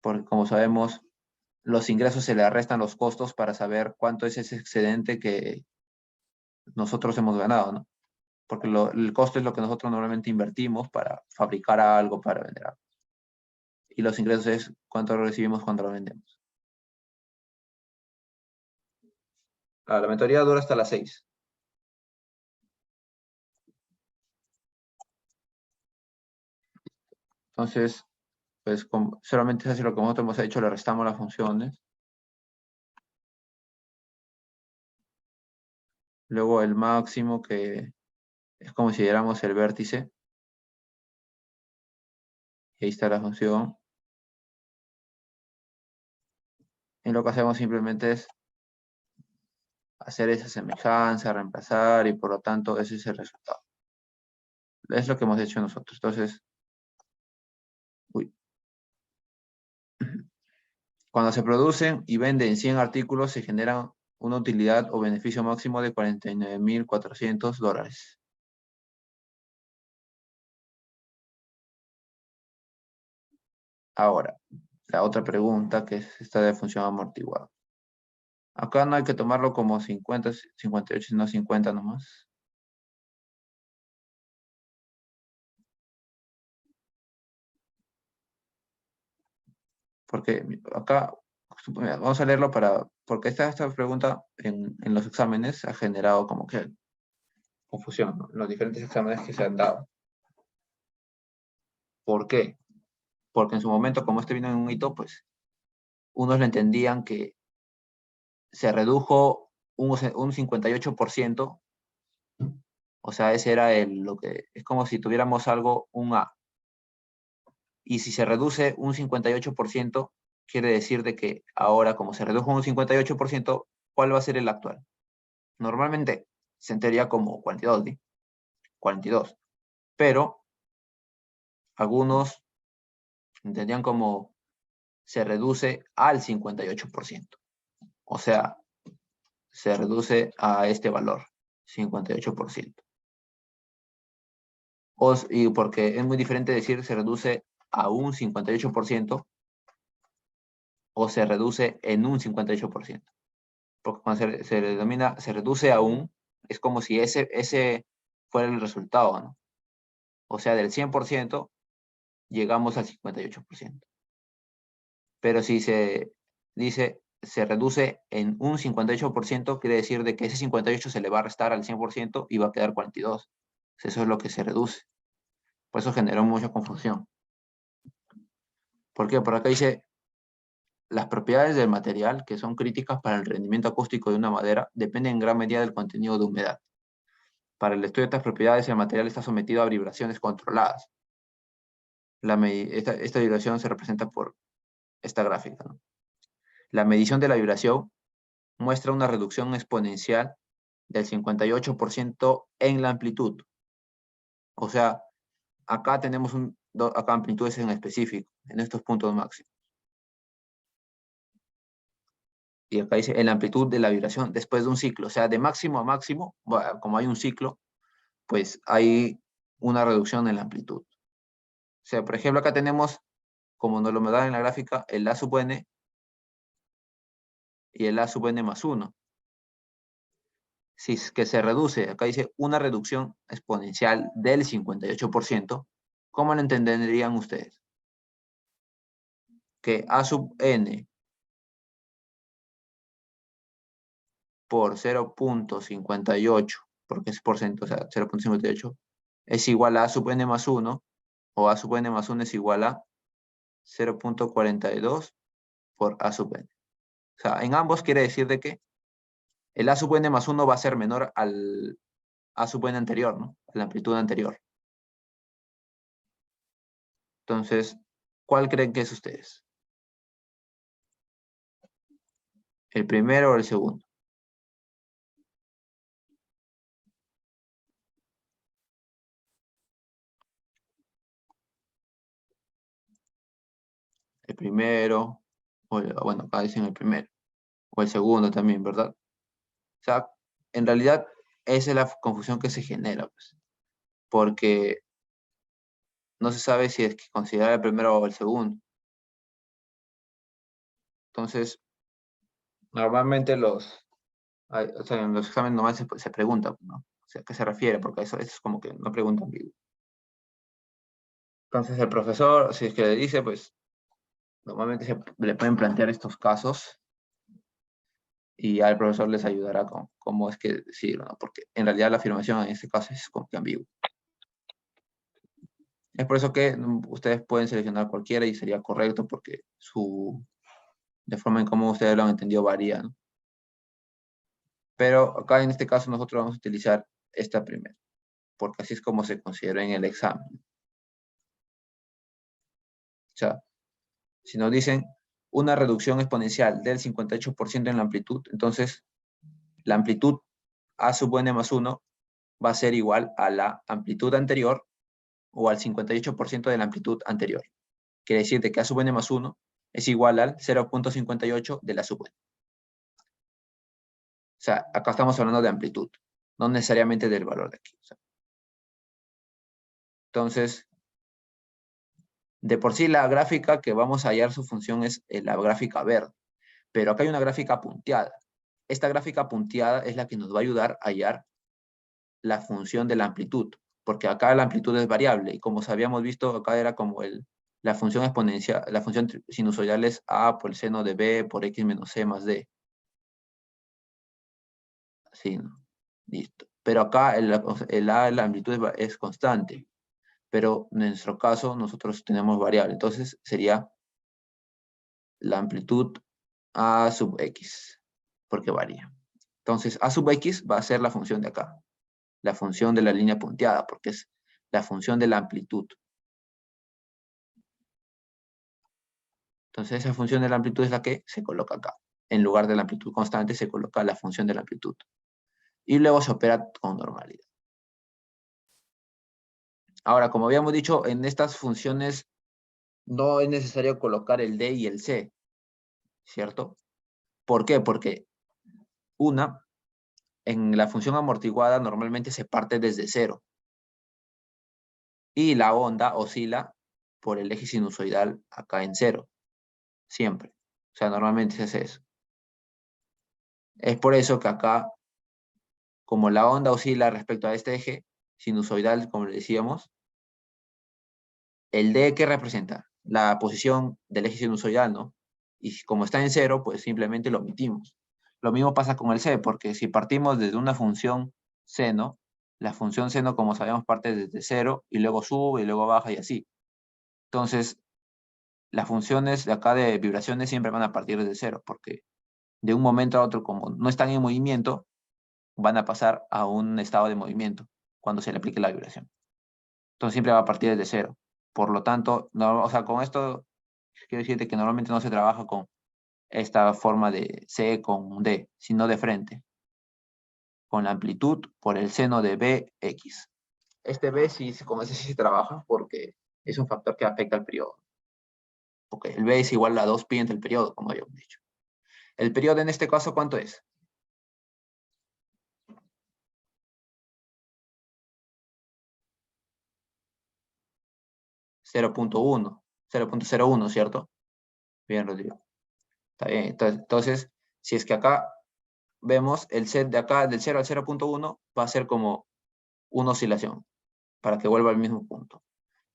[SPEAKER 1] Porque como sabemos, los ingresos se le restan los costos para saber cuánto es ese excedente que nosotros hemos ganado, ¿no? Porque el costo es lo que nosotros normalmente invertimos para fabricar algo, para vender algo. Y los ingresos es cuánto recibimos cuando lo vendemos. La mentoría dura hasta las 6. Entonces, pues solamente es así lo que nosotros hemos hecho, le restamos las funciones. Luego el máximo, que es como si diéramos el vértice. Y ahí está la función. Y lo que hacemos simplemente es hacer esa semejanza, reemplazar, y por lo tanto ese es el resultado. Es lo que hemos hecho nosotros. Entonces, Cuando se producen y venden 100 artículos, se genera una utilidad o beneficio máximo de $49.400. Ahora, la otra pregunta, que es esta de función amortiguada. Acá no hay que tomarlo como 50, 58, sino 50 nomás. Porque acá, vamos a leerlo porque esta pregunta en los exámenes ha generado como que confusión, ¿no? En los diferentes exámenes que se han dado. ¿Por qué? Porque en su momento, como este vino en un hito, pues unos lo entendían que se redujo un 58%, o sea, ese era lo que, es como si tuviéramos algo, un A, y si se reduce un 58%, quiere decir de que ahora, como se redujo un 58%, ¿cuál va a ser el actual? Normalmente se entendería como 42, ¿sí? 42, pero algunos entendían como se reduce al 58%, o sea, se reduce a este valor, 58%. Y porque es muy diferente decir se reduce a un 58% o se reduce en un 58%. Porque cuando se denomina, se reduce a un, es como si ese fuera el resultado, ¿no? O sea, del 100% llegamos al 58%. Pero si se dice se reduce en un 58%, quiere decir de que ese 58 se le va a restar al 100% y va a quedar 42. Eso es lo que se reduce. Por eso generó mucha confusión. ¿Por qué? Por acá dice, las propiedades del material, que son críticas para el rendimiento acústico de una madera, dependen en gran medida del contenido de humedad. Para el estudio de estas propiedades, el material está sometido a vibraciones controladas. Esta vibración se representa por esta gráfica, ¿no? La medición de la vibración muestra una reducción exponencial del 58% en la amplitud. O sea, acá tenemos acá amplitudes en específico, en estos puntos máximos. Y acá dice en la amplitud de la vibración después de un ciclo. O sea, de máximo a máximo, como hay un ciclo, pues hay una reducción en la amplitud. O sea, por ejemplo, acá tenemos, como nos lo me da en la gráfica, el A sub n y el A sub n más 1. Si es que se reduce, acá dice una reducción exponencial del 58%, ¿cómo lo entenderían ustedes? Que A sub n por 0.58, porque es porcentaje, o sea, 0.58, es igual a sub n más 1, o A sub n más 1 es igual a 0.42 por A sub n. O sea, en ambos quiere decir de que el A sub n más 1 va a ser menor al A sub n anterior, ¿no? A la amplitud anterior. Entonces, ¿cuál creen que es ustedes? ¿El primero o el segundo? El primero, bueno, acá dicen el primero, o el segundo también, ¿verdad? O sea, en realidad, esa es la confusión que se genera, pues, porque no se sabe si es que considerar el primero o el segundo. Entonces, normalmente o sea, en los exámenes normales se pregunta, ¿no? O sea, ¿a qué se refiere? Porque eso es como que no pregunta ambigua. Entonces, el profesor, si es que le dice, pues, normalmente le pueden plantear estos casos y ya el profesor les ayudará con cómo es que decirlo, ¿no? Porque en realidad la afirmación en este caso es como que ambigua. Es por eso que ustedes pueden seleccionar cualquiera y sería correcto porque de forma en cómo ustedes lo han entendido varía, ¿no? Pero acá en este caso nosotros vamos a utilizar esta primera, porque así es como se considera en el examen. O sea, si nos dicen una reducción exponencial del 58% en la amplitud, entonces la amplitud A sub n más 1 va a ser igual a la amplitud anterior o al 58% de la amplitud anterior. Quiere decir que A sub n más 1 es igual al 0.58 de la sub n. O sea, acá estamos hablando de amplitud, no necesariamente del valor de aquí. O sea, entonces, de por sí la gráfica que vamos a hallar su función es la gráfica verde, pero acá hay una gráfica punteada. Esta gráfica punteada es la que nos va a ayudar a hallar la función de la amplitud, porque acá la amplitud es variable, y como habíamos visto, acá era como la función exponencial, la función sinusoidal es a por el seno de b por x menos c más d. Así, ¿no? Listo. Pero acá la amplitud es constante, pero en nuestro caso nosotros tenemos variable, entonces sería la amplitud a sub x, porque varía. Entonces a sub x va a ser la función de acá, la función de la línea punteada, porque es la función de la amplitud. Entonces esa función de la amplitud es la que se coloca acá. En lugar de la amplitud constante se coloca la función de la amplitud. Y luego se opera con normalidad. Ahora, como habíamos dicho, en estas funciones no es necesario colocar el D y el C, ¿cierto? ¿Por qué? Porque en la función amortiguada normalmente se parte desde cero. Y la onda oscila por el eje sinusoidal acá en cero, siempre. O sea, normalmente se hace eso. Es por eso que acá, como la onda oscila respecto a este eje sinusoidal, como le decíamos, el D, ¿qué representa? La posición del eje sinusoidal, ¿no? Y como está en cero, pues simplemente lo omitimos. Lo mismo pasa con el C, porque si partimos desde una función seno, la función seno, como sabemos, parte desde cero y luego sube y luego baja y así. Entonces, las funciones de acá de vibraciones siempre van a partir desde cero, porque de un momento a otro, como no están en movimiento, van a pasar a un estado de movimiento cuando se le aplique la vibración. Entonces siempre va a partir desde cero. Por lo tanto, no, o sea, con esto quiero decirte que normalmente no se trabaja con esta forma de C con D, sino de frente, con la amplitud por el seno de Bx. Este B sí, con ese sí se trabaja porque es un factor que afecta al periodo. Porque el B es igual a 2pi entre el periodo, como habíamos dicho. El periodo en este caso, ¿cuánto es? Cero punto uno, 0.01, ¿cierto? Bien, Rodrigo. Está bien. Entonces, si es que acá vemos el set de acá, del 0 al 0.1, va a ser como una oscilación, para que vuelva al mismo punto.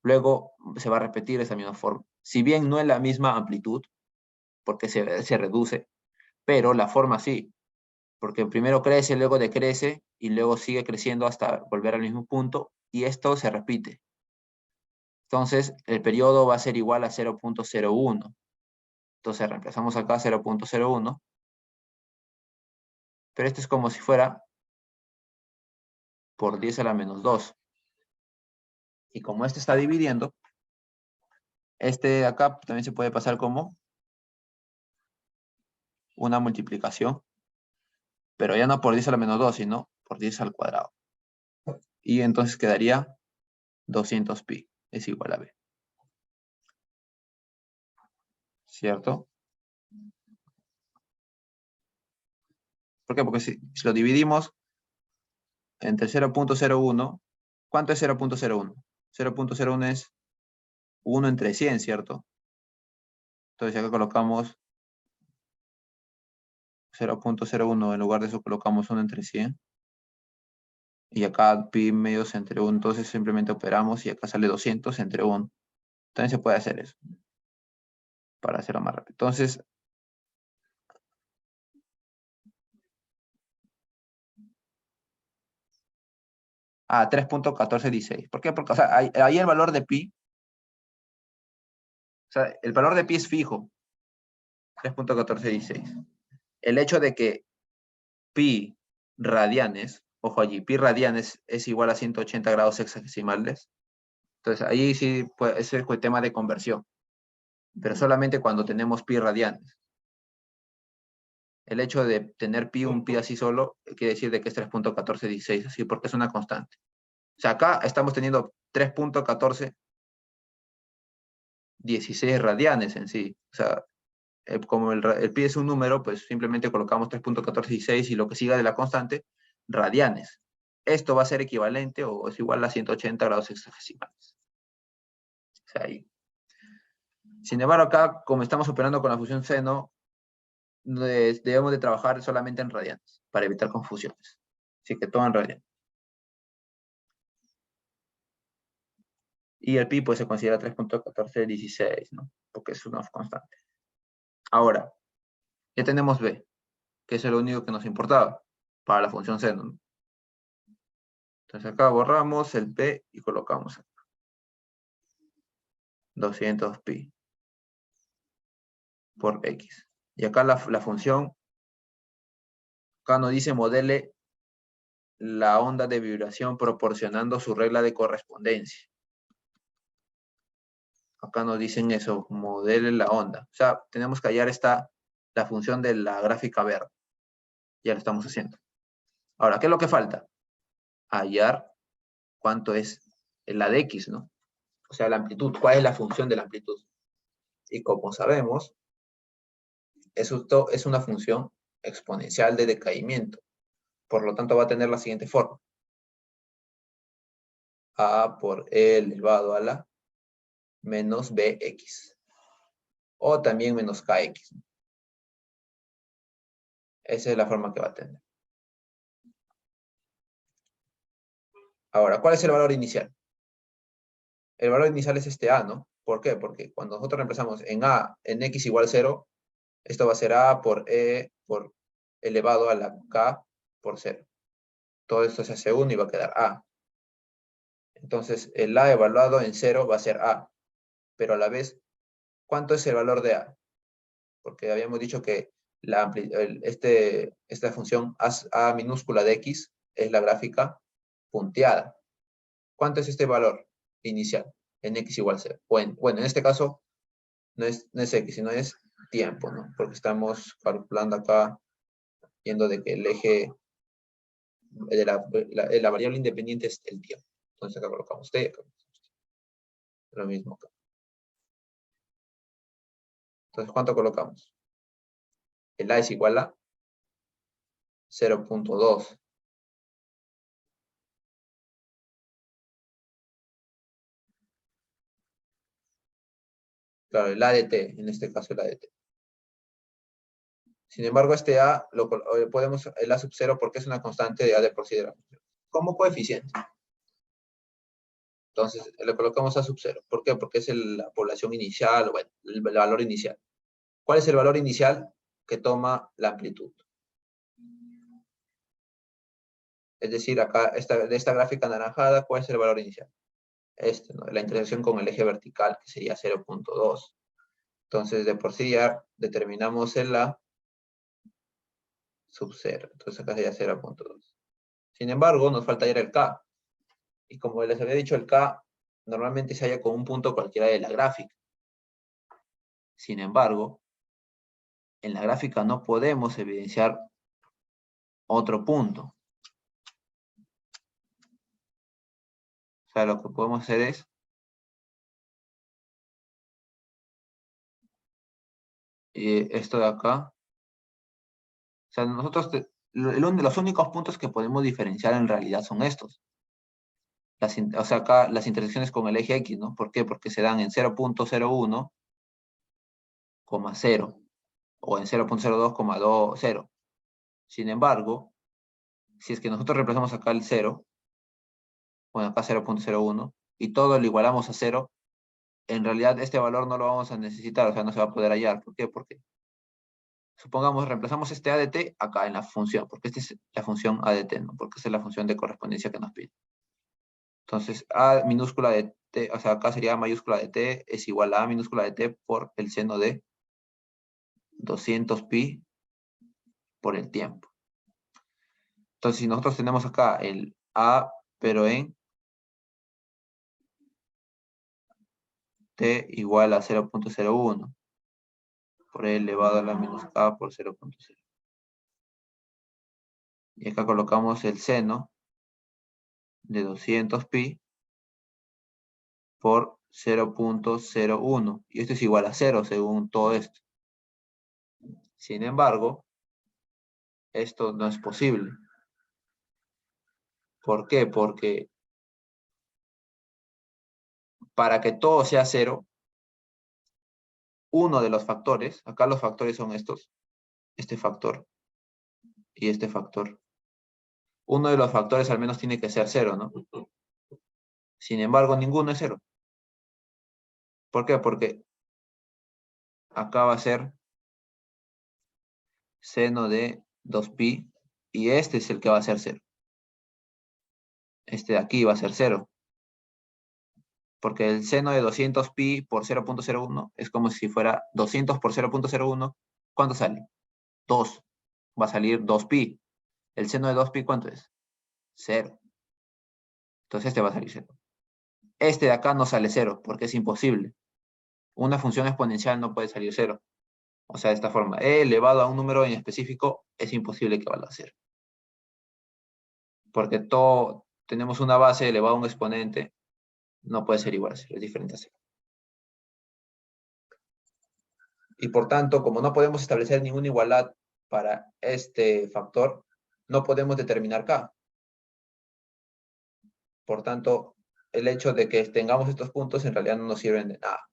[SPEAKER 1] Luego se va a repetir esa misma forma. Si bien no es la misma amplitud, porque se reduce, pero la forma sí, porque primero crece, luego decrece, y luego sigue creciendo hasta volver al mismo punto, y esto se repite. Entonces, el periodo va a ser igual a 0.01. Entonces, reemplazamos acá 0.01, pero esto es como si fuera por 10 a la menos 2. Y como este está dividiendo, este de acá también se puede pasar como una multiplicación, pero ya no por 10 a la menos 2, sino por 10 al cuadrado. Y entonces quedaría 200pi es igual a B. ¿Cierto? ¿Por qué? Porque si lo dividimos entre 0.01, ¿cuánto es 0.01? 0.01 es 1 entre 100, ¿cierto? Entonces acá colocamos 0.01, en lugar de eso colocamos 1 entre 100. Y acá pi medios entre 1, entonces simplemente operamos y acá sale 200 entre 1. También se puede hacer eso, para hacerlo más rápido. Entonces, 3.1416. ¿Por qué? Porque o sea, ahí el valor de pi, o sea, el valor de pi es fijo, 3.1416. El hecho de que pi radianes, ojo allí, pi radianes es igual a 180 grados hexagesimales. Entonces ahí sí puede ser el tema de conversión, pero solamente cuando tenemos pi radianes. El hecho de tener pi, un pi así solo, quiere decir de que es 3.1416, así porque es una constante. O sea, acá estamos teniendo 3.14 16 radianes en sí. O sea, como el pi es un número, pues simplemente colocamos 3.1416 y lo que siga de la constante, radianes. Esto va a ser equivalente o es igual a 180 grados hexagesimales. O sea, ahí. Sin embargo, acá, como estamos operando con la función seno, debemos de trabajar solamente en radianes para evitar confusiones. Así que todo en radianes. Y el pi pues se considera 3.1416, ¿no? Porque es una constante. Ahora, ya tenemos b, que es lo único que nos importaba para la función seno, ¿no? Entonces acá borramos el p y colocamos 200 pi por x. Y acá la función, acá nos dice modele la onda de vibración proporcionando su regla de correspondencia. Acá nos dicen eso, modele la onda. O sea, tenemos que hallar la función de la gráfica verde. Ya lo estamos haciendo. Ahora, ¿qué es lo que falta? Hallar cuánto es la de x, ¿no? O sea, la amplitud, cuál es la función de la amplitud. Y como sabemos, esto es una función exponencial de decaimiento. Por lo tanto, va a tener la siguiente forma. A por e elevado a la menos bx. O también menos kx. Esa es la forma que va a tener. Ahora, ¿cuál es el valor inicial? El valor inicial es este a, ¿no? ¿Por qué? Porque cuando nosotros reemplazamos en a en x igual 0, esto va a ser a por e por elevado a la k por 0. Todo esto se hace 1 y va a quedar a. Entonces, el a evaluado en 0 va a ser a. Pero a la vez, ¿cuánto es el valor de a? Porque habíamos dicho que esta función a minúscula de x es la gráfica punteada. ¿Cuánto es este valor inicial? En x igual 0. Bueno, en este caso no es x, sino es tiempo, ¿no? Porque estamos calculando acá, viendo de que el eje de la variable independiente es el tiempo. Entonces acá colocamos t, acá colocamos t. Lo mismo acá. Entonces, ¿cuánto colocamos? El a es igual a 0.2. Claro, el a de t, en este caso el a de t. Sin embargo, este a lo podemos el a sub 0 porque es una constante de a de por sí de la función. Como coeficiente. Entonces, le colocamos a sub 0. ¿Por qué? Porque es la población inicial, bueno, el valor inicial. ¿Cuál es el valor inicial que toma la amplitud? Es decir, acá, de esta gráfica anaranjada, ¿cuál es el valor inicial? ¿No? La intersección con el eje vertical, que sería 0.2. Entonces, de por sí ya determinamos el a sub 0. Entonces, acá sería 0.2. Sin embargo, nos falta hallar el k. Y como les había dicho, el k normalmente se halla con un punto cualquiera de la gráfica. Sin embargo, en la gráfica no podemos evidenciar otro punto. O sea, lo que podemos hacer es esto de acá. O sea, nosotros, los únicos puntos que podemos diferenciar en realidad son estos. O sea, acá las intersecciones con el eje X, ¿no? ¿Por qué? Porque se dan en 0.01, 0 o en 0.02,20. Sin embargo, si es que nosotros reemplazamos acá el 0, bueno, acá 0.01, y todo lo igualamos a 0, en realidad este valor no lo vamos a necesitar, o sea, no se va a poder hallar. ¿Por qué? Porque, supongamos, reemplazamos este a de t acá en la función, porque esta es la función a de t, ¿no? Porque esta es la función de correspondencia que nos pide. Entonces, a minúscula de t, o sea, acá sería a mayúscula de t es igual a minúscula de t por el seno de 200 pi por el tiempo. Entonces, si nosotros tenemos acá el a, pero en t igual a 0.01 por e elevado a la menos k por 0.0. Y acá colocamos el seno de 200 pi por 0.01. Y esto es igual a 0 según todo esto. Sin embargo, esto no es posible. ¿Por qué? Porque para que todo sea 0, uno de los factores, acá los factores son estos, este factor y este factor. Uno de los factores al menos tiene que ser 0, ¿no? Sin embargo, ninguno es 0. ¿Por qué? Porque acá va a ser seno de 2pi y este es el que va a ser 0. Este de aquí va a ser 0. Porque el seno de 200pi por 0.01 es como si fuera 200 por 0.01. ¿Cuánto sale? 2. Va a salir 2pi. ¿El seno de 2pi cuánto es? 0. Entonces este va a salir 0. Este de acá no sale 0 porque es imposible. Una función exponencial no puede salir 0. O sea, de esta forma, e elevado a un número en específico es imposible que valga 0. Porque todo, tenemos una base elevado a un exponente, no puede ser igual a 0, es diferente a 0. Y por tanto, como no podemos establecer ninguna igualdad para este factor, no podemos determinar K. Por tanto, el hecho de que tengamos estos puntos en realidad no nos sirven de nada.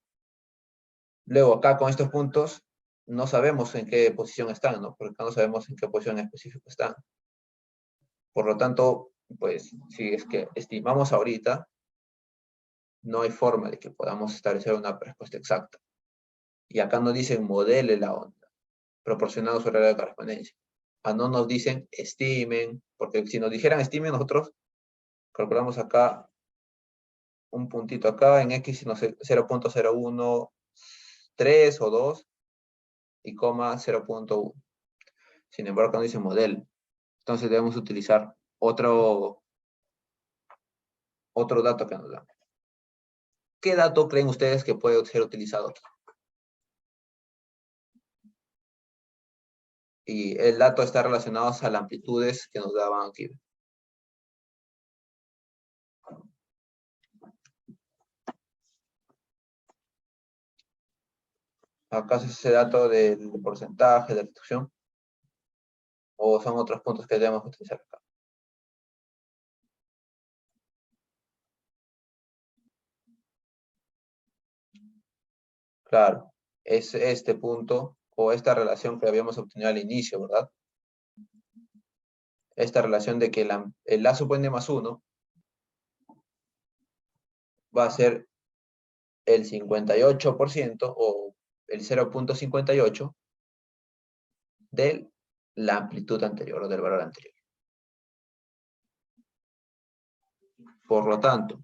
[SPEAKER 1] Luego, acá con estos puntos, no sabemos en qué posición están, ¿no? Porque acá no sabemos en qué posición en específico están. Por lo tanto, pues, si es que estimamos ahorita, no hay forma de que podamos establecer una respuesta exacta. Y acá nos dicen modele la onda, proporcionado a su regla de correspondencia. No nos dicen estimen, porque si nos dijeran estimen, nosotros calculamos acá un puntito acá, en X, no sé, 0.013 o 2 y coma 0.1. Sin embargo, acá nos dice modelo. Entonces debemos utilizar otro dato que nos da. ¿Qué dato creen ustedes que puede ser utilizado aquí? Y el dato está relacionado a las amplitudes que nos daban aquí. ¿Acaso es ese dato del porcentaje de reducción? ¿O son otros puntos que debemos utilizar acá? Claro, es este punto o esta relación que habíamos obtenido al inicio, ¿verdad? Esta relación de que el A sub n más 1 va a ser el 58% o el 0.58 de la amplitud anterior o del valor anterior. Por lo tanto,